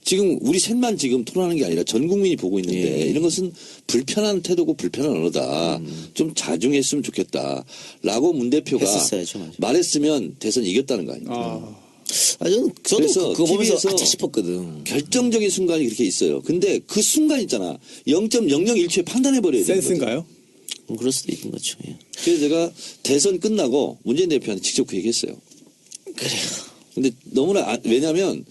지금 우리 셋만 지금 토론하는 게 아니라 전 국민이 보고 있는데 예. 이런 것은 불편한 태도고 불편한 언어다. 좀 자중했으면 좋겠다. 라고 문 대표가 했었어야죠, 맞아. 말했으면 대선 이겼다는 거 아닙니까? 아, 저도 그래서 그거 보면서 TV에서 아차 싶었거든. 결정적인 순간이 그렇게 있어요. 근데 그 순간 있잖아. 0.001초에 판단해버려야 되는 거죠. 센스인가요? 그럴 수도 있는 거죠. 예. 그래서 제가 대선 끝나고 문재인 대표한테 직접 그 얘기했어요. 그래요. 근데 너무나 왜냐면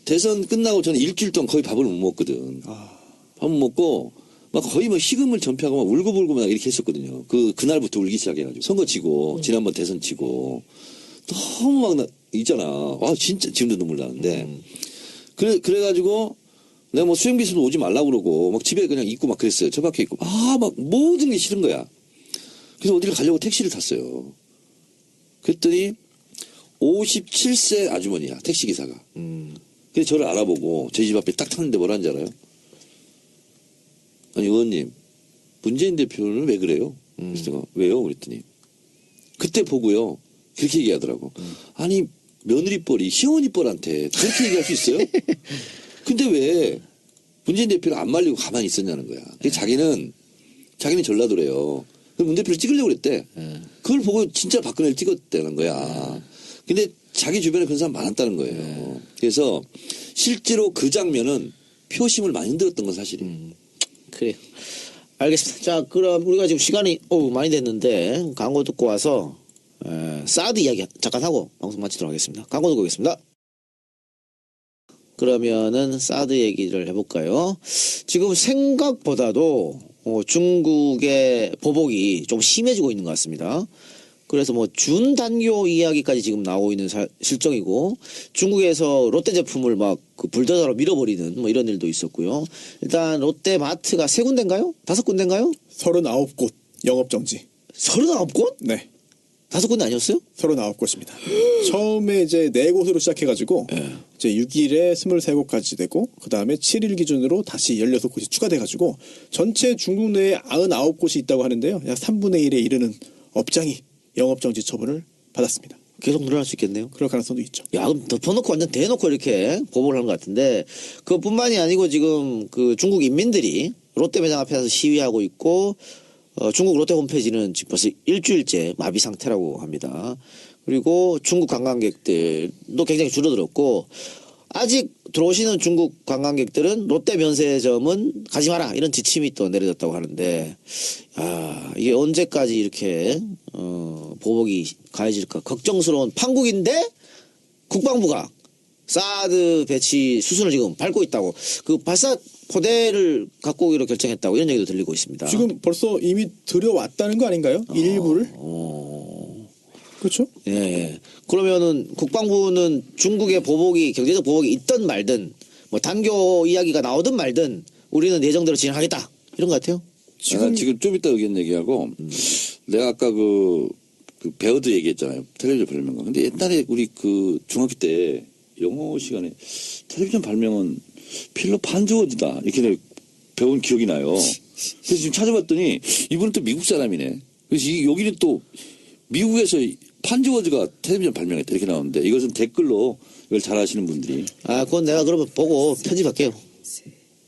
대선 끝나고 저는 일주일 동안 거의 밥을 못 먹거든. 밥 못 먹고 막 거의 뭐 식음을 전폐하고 막 울고불고 막 이렇게 했었거든요. 그날부터 울기 시작해가지고 선거 지고 지난번 대선 지고 너무 막 있잖아. 아 진짜 지금도 눈물 나는데 그래가지고 내가 뭐 수행비서도 오지 말라고 그러고 막 집에 그냥 있고 막 그랬어요. 저 밖에 있고 막 모든 게 싫은 거야. 그래서 어디를 가려고 택시를 탔어요. 그랬더니 57세 아주머니야 택시기사가. 그래서 저를 알아보고 제 집 앞에 딱 탔는데 뭐라는지 알아요? 아니 의원님 문재인 대표는 왜 그래요? 그래서 제가 왜요? 그랬더니 그때 보고요 그렇게 얘기하더라고. 아니 며느리뻘이 시어머니뻘한테 그렇게 얘기할 수 있어요? 근데 왜 문재인 대표를 안 말리고 가만히 있었냐는 거야. 그래서 자기는 전라도래요. 그래서 문 대표를 찍으려고 그랬대. 그걸 보고 진짜 박근혜를 찍었다는 거야. 근데 자기 주변에 그런 사람 많았다는 거예요. 그래서 실제로 그 장면은 표심을 많이 흔들었던 건 사실이에요. 그래요. 알겠습니다. 자, 그럼 우리가 지금 시간이 많이 됐는데 광고 듣고 와서 사드 이야기 잠깐 하고 방송 마치도록 하겠습니다. 광고 듣고 오겠습니다. 그러면은 사드 얘기를 해볼까요? 지금 생각보다도 중국의 보복이 좀 심해지고 있는 것 같습니다. 그래서 뭐 준단교 이야기까지 지금 나오고 있는 실정이고 중국에서 롯데 제품을 막 그 불도저로 밀어버리는 뭐 이런 일도 있었고요. 일단 롯데 마트가 3군데인가요? 5군데인가요? 39곳 영업정지. 39곳? 네. 5군데 아니었어요? 39곳입니다. 처음에 이제 4곳으로 시작해가지고 이제 6일에 23곳까지 되고 그 다음에 7일 기준으로 다시 16곳이 추가돼가지고 전체 중국 내에 99곳이 있다고 하는데요. 약 3분의 1에 이르는 업장이 영업정지 처분을 받았습니다. 계속 늘어날 수 있겠네요. 그럴 가능성도 있죠. 야, 그럼 덮어놓고 완전 대놓고 이렇게 보복을 하는 것 같은데 그것뿐만이 아니고 지금 그 중국 인민들이 롯데 매장 앞에서 시위하고 있고 중국 롯데 홈페이지는 지금 벌써 일주일째 마비 상태라고 합니다. 그리고 중국 관광객들도 굉장히 줄어들었고 아직 들어오시는 중국 관광객들은 롯데 면세점은 가지 마라 이런 지침이 또 내려졌다고 하는데 이게 언제까지 이렇게 보복이 가해질까 걱정스러운 판국인데 국방부가 사드 배치 수순을 지금 밟고 있다고 그 발사 포대를 갖고 오기로 결정했다고 이런 얘기도 들리고 있습니다. 지금 벌써 이미 들여왔다는 거 아닌가요? 일부를? 그렇죠? 예. 그러면은 국방부는 중국의 보복이 경제적 보복이 있든 말든 뭐 단교 이야기가 나오든 말든 우리는 예정대로 진행하겠다 이런 것 같아요. 지금 좀 이따 의견 얘기하고 내가 아까 그 배어드 얘기했잖아요. 텔레비전 발명가. 근데 옛날에 우리 그 중학교 때 영어 시간에 텔레비전 발명은 필립 한즈워즈다 이렇게 배운 기억이 나요. 그래서 지금 찾아봤더니 이분은 또 미국 사람이네. 그래서 여기는 또 미국에서 판즈워즈가 텔레비전 발명했다 이렇게 나오는데 이것은 댓글로 이걸 잘 아시는 분들이 그건 내가 그러면 보고 편집할게요.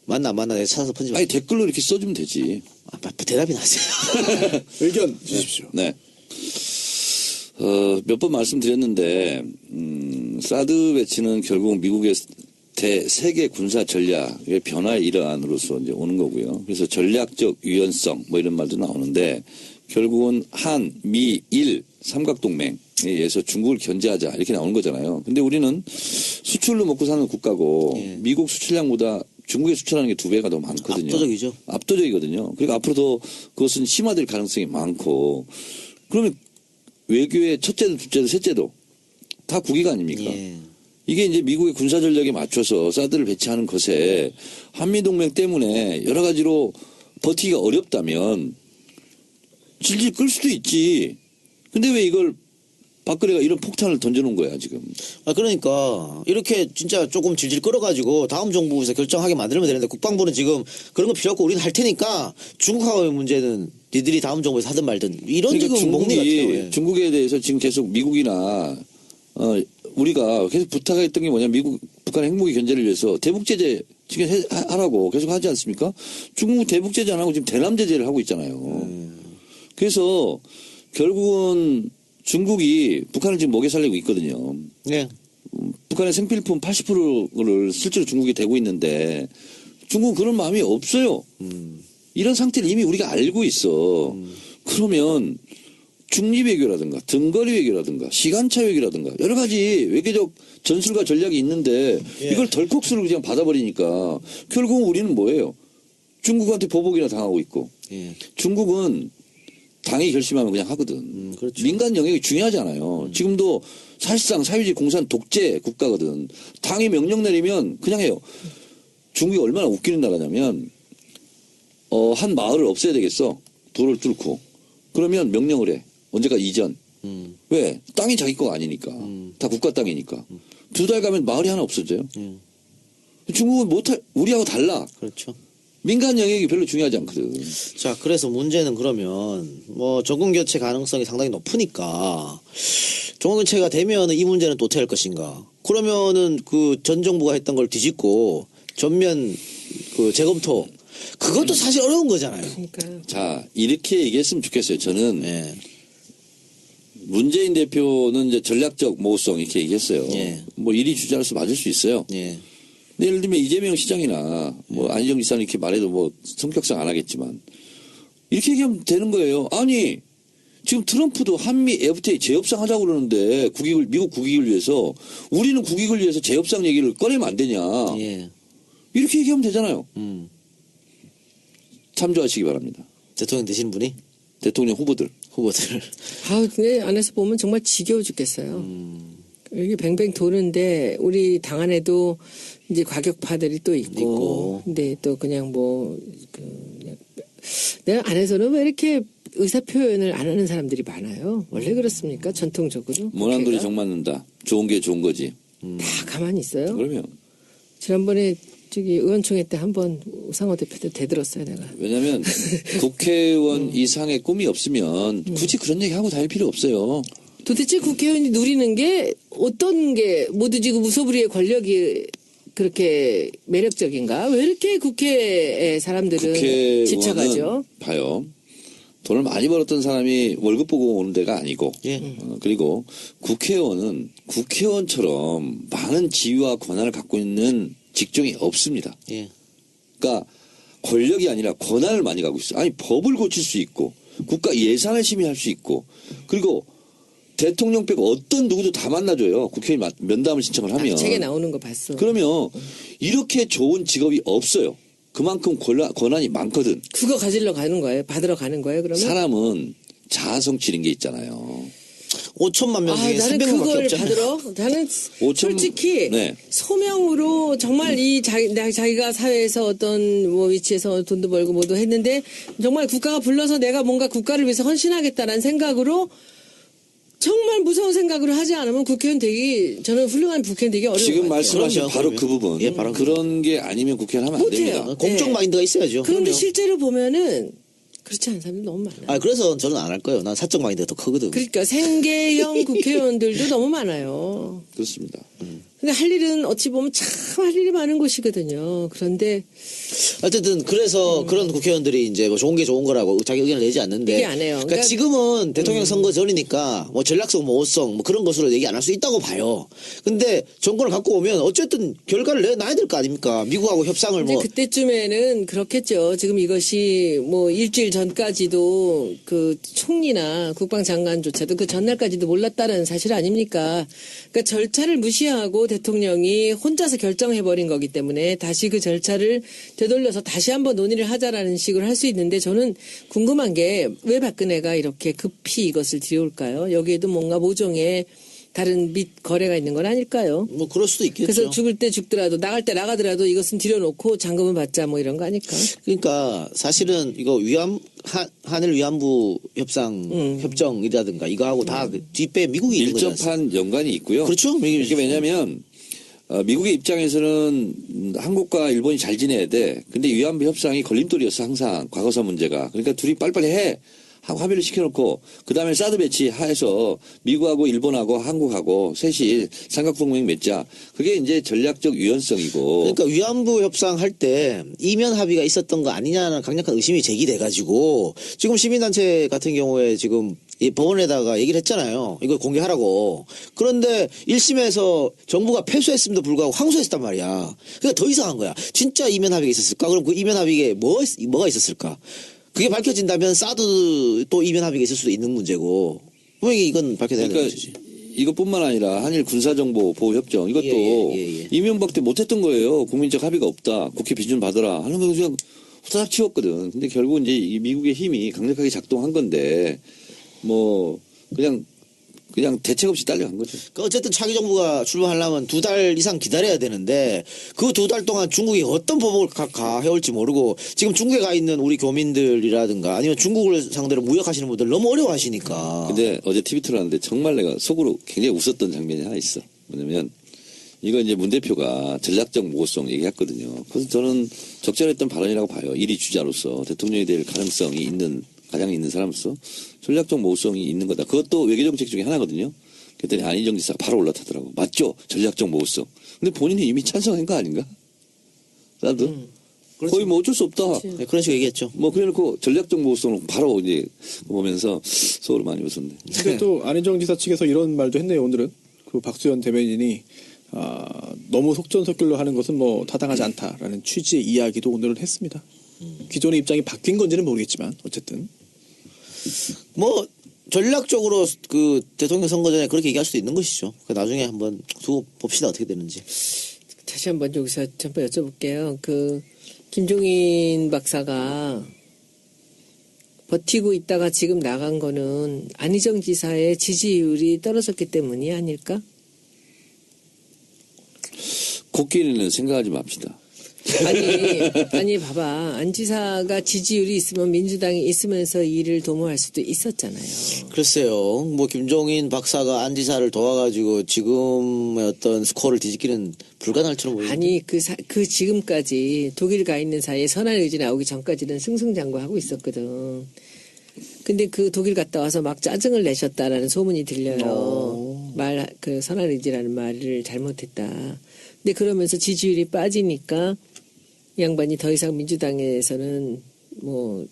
맞나 안 맞나 내가 찾아서 편집할게요. 아니 댓글로 이렇게 써주면 되지. 대답이 나세요. 의견 주십시오. 네. 몇 번 말씀드렸는데 사드 배치는 결국 미국의 세계 군사 전략의 변화의 일환으로서 이제 오는 거고요. 그래서 전략적 유연성 뭐 이런 말도 나오는데 결국은 한, 미, 일 삼각동맹에 의해서 중국을 견제하자 이렇게 나오는 거잖아요. 근데 우리는 수출로 먹고 사는 국가고 미국 수출량보다 중국에 수출하는 게 2배가 더 많거든요. 압도적이죠. 압도적이거든요. 그러니까 앞으로 더 그것은 심화될 가능성이 많고 그러면 외교의 첫째도 둘째도 셋째도 다 국위가 아닙니까? 예. 이게 이제 미국의 군사 전략에 맞춰서 사드를 배치하는 것에 한미동맹 때문에 여러 가지로 버티기가 어렵다면 질질 끌 수도 있지. 근데 왜 이걸 박근혜가 이런 폭탄을 던져놓은 거야 지금. 그러니까 이렇게 진짜 조금 질질 끌어가지고 다음 정부에서 결정하게 만들면 되는데 국방부는 지금 그런 거 필요 없고 우리는 할 테니까 중국하고의 문제는 니들이 다음 정부에서 하든 말든 이런 그러니까 지금 먹는 것 같아요. 예. 중국에 대해서 지금 계속 미국이나 우리가 계속 부탁했던 게 뭐냐 북한 핵무기 견제를 위해서 대북 제재 지금 하라고 계속 하지 않습니까? 중국 대북 제재 안 하고 지금 대남 제재를 하고 있잖아요. 그래서 결국은 중국이 북한을 지금 먹여 살리고 있거든요. 네. 북한의 생필품 80%를 실제로 중국에 대고 있는데 중국은 그런 마음이 없어요. 이런 상태를 이미 우리가 알고 있어. 그러면 중립 외교라든가 등거리 외교라든가 시간차 외교라든가 여러 가지 외교적 전술과 전략이 있는데 이걸 덜컥스로 그냥 받아버리니까 결국은 우리는 뭐예요? 중국한테 보복이나 당하고 있고 중국은 당이 결심하면 그냥 하거든. 그렇죠. 민간 영역이 중요하잖아요. 지금도 사실상 사회주의 공산 독재 국가거든. 당이 명령 내리면 그냥 해요. 중국이 얼마나 웃기는 나라냐면 한 마을을 없애야 되겠어. 도를 뚫고. 그러면 명령을 해. 언제까 이전. 왜? 땅이 자기 거가 아니니까. 다 국가 땅이니까. 2달 가면 마을이 하나 없어져요. 중국은 우리하고 달라. 그렇죠. 민간 영역이 별로 중요하지 않거든. 자, 그래서 문제는 그러면 뭐 정권 교체 가능성이 상당히 높으니까 정권 교체가 되면 이 문제는 또 어떻게 할 것인가? 그러면은 그 전 정부가 했던 걸 뒤집고 전면 그 재검토 그것도 사실 어려운 거잖아요. 그러니까 자, 이렇게 얘기했으면 좋겠어요. 저는 예. 문재인 대표는 이제 전략적 모호성 이렇게 얘기했어요. 예. 뭐 이리 주저해서 맞을 수 있어요. 예. 근데 예를 들면 이재명 시장이나 뭐 안희정 지사는 이렇게 말해도 뭐 성격상 안 하겠지만 이렇게 얘기하면 되는 거예요. 아니 지금 트럼프도 한미 FTA 재협상 하자고 그러는데 미국 국익을 위해서 우리는 국익을 위해서 재협상 얘기를 꺼내면 안 되냐. 예. 이렇게 얘기하면 되잖아요. 참조하시기 바랍니다. 대통령 되시는 분이 대통령 후보들. 근데 안에서 보면 정말 지겨워 죽겠어요. 여기 뱅뱅 도는데 우리 당 안에도 이제 과격파들이 또 있고. 근데 또 그냥 내가 안에서는 왜 이렇게 의사 표현을 안 하는 사람들이 많아요. 원래 그렇습니까? 전통적으로. 모난돌이 국회가? 정 맞는다. 좋은 게 좋은 거지. 다 가만히 있어요. 그러면 지난번에 의원총회 때 한번 우상호 대표 때 대들었어요, 내가. 왜냐하면 국회의원 이상의 꿈이 없으면 굳이 그런 얘기 하고 다닐 필요 없어요. 도대체 국회의원이 누리는 게 어떤 게 모두 지금 무소불위의 권력이 그렇게 매력적인가? 왜 이렇게 국회의 사람들은 국회의원은 집착하죠? 봐요. 돈을 많이 벌었던 사람이 월급 보고 오는 데가 아니고 예. 그리고 국회의원은 국회의원처럼 많은 지위와 권한을 갖고 있는 직종이 없습니다. 예. 그러니까 권력이 아니라 권한을 많이 갖고 있어요. 아니 법을 고칠 수 있고 국가 예산을 심의할 수 있고 그리고 대통령 빼고 어떤 누구도 다 만나줘요. 국회의원 면담을 신청을 하면. 책에 나오는 거 봤어. 그러면 이렇게 좋은 직업이 없어요. 그만큼 권한이 많거든. 그거 가지러 가는 거예요? 받으러 가는 거예요? 그러면? 사람은 자아성취인 게 있잖아요. 5천만 명 중에 나는 300명밖에 그걸 없잖아요. 받으러 나는 솔직히 네. 소명으로 정말 자기가 사회에서 어떤 뭐 위치에서 돈도 벌고 뭐도 했는데 정말 국가가 불러서 내가 뭔가 국가를 위해서 헌신하겠다라는 생각으로 정말 무서운 생각으로 하지 않으면 국회의원 저는 훌륭한 국회의원 되기 어려운 지금 것 같아요. 말씀하신 그럼요, 바로 그럼요. 그 부분. 예, 바로 그런 게 아니면 국회의원 하면 안 못해요. 됩니다. 공적 네. 마인드가 있어야죠. 그런데 그럼요. 실제로 보면은 그렇지 않은 사람이 너무 많아요. 아, 그래서 저는 안 할 거예요. 난 사적 마인드가 더 크거든. 그러니까 생계형 국회의원들도 너무 많아요. 그렇습니다. 근데 할 일은 어찌 보면 참 할 일이 많은 곳이거든요. 그런데 어쨌든 그래서 그런 국회의원들이 이제 뭐 좋은 게 좋은 거라고 자기 의견을 내지 않는데. 얘기 안 해요. 그러니까 그러니까 지금은 대통령 선거 전이니까 뭐 전략성, 모호성 뭐 그런 것으로 얘기 안 할 수 있다고 봐요. 근데 정권을 갖고 오면 어쨌든 결과를 내놔야 될 거 아닙니까? 미국하고 협상을 이제 뭐. 그때쯤에는 그렇겠죠. 지금 이것이 뭐 일주일 전까지도 그 총리나 국방장관조차도 그 전날까지도 몰랐다는 사실 아닙니까? 그러니까 절차를 무시하고 대통령이 혼자서 결정해버린 거기 때문에 다시 그 절차를 되돌려서 다시 한번 논의를 하자라는 식으로 할 수 있는데 저는 궁금한 게 왜 박근혜가 이렇게 급히 이것을 들여올까요? 여기에도 뭔가 모종의 다른 밑 거래가 있는 건 아닐까요? 뭐 그럴 수도 있겠죠. 그래서 죽을 때 죽더라도 나갈 때 나가더라도 이것은 들여놓고 잔금을 받자 뭐 이런 거 아닐까? 그러니까 사실은 이거 한일 위안부 협정이라든가 이거하고 다 그 뒷배 미국이 있는 거잖아요. 밀접한 연관이 있고요. 그렇죠. 이게 왜냐하면 미국의 입장에서는 한국과 일본이 잘 지내야 돼. 근데 위안부 협상이 걸림돌이었어 항상 과거사 문제가. 그러니까 둘이 빨리빨리 해. 하고 합의를 시켜놓고 그 다음에 사드 배치해서 미국하고 일본하고 한국하고 셋이 삼각동맹 맺자. 그게 이제 전략적 유연성이고. 그러니까 위안부 협상 할 때 이면 합의가 있었던 거 아니냐는 강력한 의심이 제기돼가지고 지금 시민단체 같은 경우에 지금 이 법원에다가 얘기를 했잖아요. 이걸 공개하라고. 그런데 1심에서 정부가 패소했음에도 불구하고 항소했단 말이야. 그러니까 더 이상한 거야. 진짜 이면 합의가 있었을까? 그럼 그 이면 합의에 뭐가 있었을까? 그게 밝혀진다면 사드 또 이면 합의가 있을 수도 있는 문제고 분명히 이건 밝혀야 되는 그러니까 문제지. 이것뿐만 아니라 한일 군사정보 보호협정 이것도 예. 이명박 때 못했던 거예요. 국민적 합의가 없다. 국회 비준 받으라 하는 거 그냥 후다닥 치웠거든. 근데 결국 이제 이 미국의 힘이 강력하게 작동한 건데 뭐 그냥 대책 없이 딸려간 거죠. 그러니까 어쨌든 차기 정부가 출범하려면 2달 이상 기다려야 되는데 그 2달 동안 중국이 어떤 보복을 가해올지 모르고 지금 중국에 가 있는 우리 교민들이라든가 아니면 중국을 상대로 무역하시는 분들 너무 어려워하시니까. 근데 어제 TV 틀었는데 정말 내가 속으로 굉장히 웃었던 장면이 하나 있어. 뭐냐면 이거 이제 문 대표가 전략적 모호성 얘기했거든요. 그래서 저는 적절했던 발언이라고 봐요. 일위 주자로서 대통령이 될 가능성이 가장 있는 사람으로서 전략적 모호성이 있는 거다. 그것도 외교정책 중에 하나거든요. 그랬더니 안희정 지사가 바로 올라타더라고. 맞죠? 전략적 모호성. 근데 본인이 이미 찬성한 거 아닌가? 나도 거의 뭐 어쩔 수 없다. 네, 그런 식으로 얘기했죠. 뭐 그래놓고 전략적 모호성을 바로 이제 보면서 속으로 많이 웃었네. 근데 또 안희정 지사 측에서 이런 말도 했네요. 오늘은 그 박수현 대변인이 너무 속전속결로 하는 것은 뭐 타당하지 않다라는 취지의 이야기도 오늘은 했습니다. 기존의 입장이 바뀐 건지는 모르겠지만 어쨌든 뭐 전략적으로 그 대통령 선거 전에 그렇게 얘기할 수도 있는 것이죠. 나중에 한번 두고 봅시다 어떻게 되는지. 다시 한번 여기서 한번 여쭤볼게요. 그 김종인 박사가 버티고 있다가 지금 나간 거는 안희정 지사의 지지율이 떨어졌기 때문이 아닐까? 코끼리는 생각하지 맙시다. 아니 봐봐. 안 지사가 지지율이 있으면 민주당이 있으면서 일을 도모할 수도 있었잖아요. 글쎄요. 뭐 김종인 박사가 안 지사를 도와가지고 지금의 어떤 스코어를 뒤집기는 불가능할처럼 보이는데. 아니 그 지금까지 독일 가 있는 사이에 선한 의지 나오기 전까지는 승승장구하고 있었거든. 근데 그 독일 갔다 와서 막 짜증을 내셨다라는 소문이 들려요. 그 선한 의지라는 말을 잘못했다. 근데 그러면서 지지율이 빠지니까 이 양반이 더 이상 민주당에서는 뭐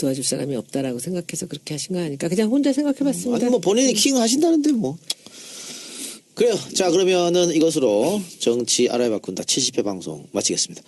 도와줄 사람이 없다라고 생각해서 그렇게 하신 거 아닐까. 그냥 혼자 생각해봤습니다. 아니 뭐 본인이 킹 하신다는데 뭐. 그래요. 자 그러면은 이것으로 정치 알아야 바꾼다 70회 방송 마치겠습니다.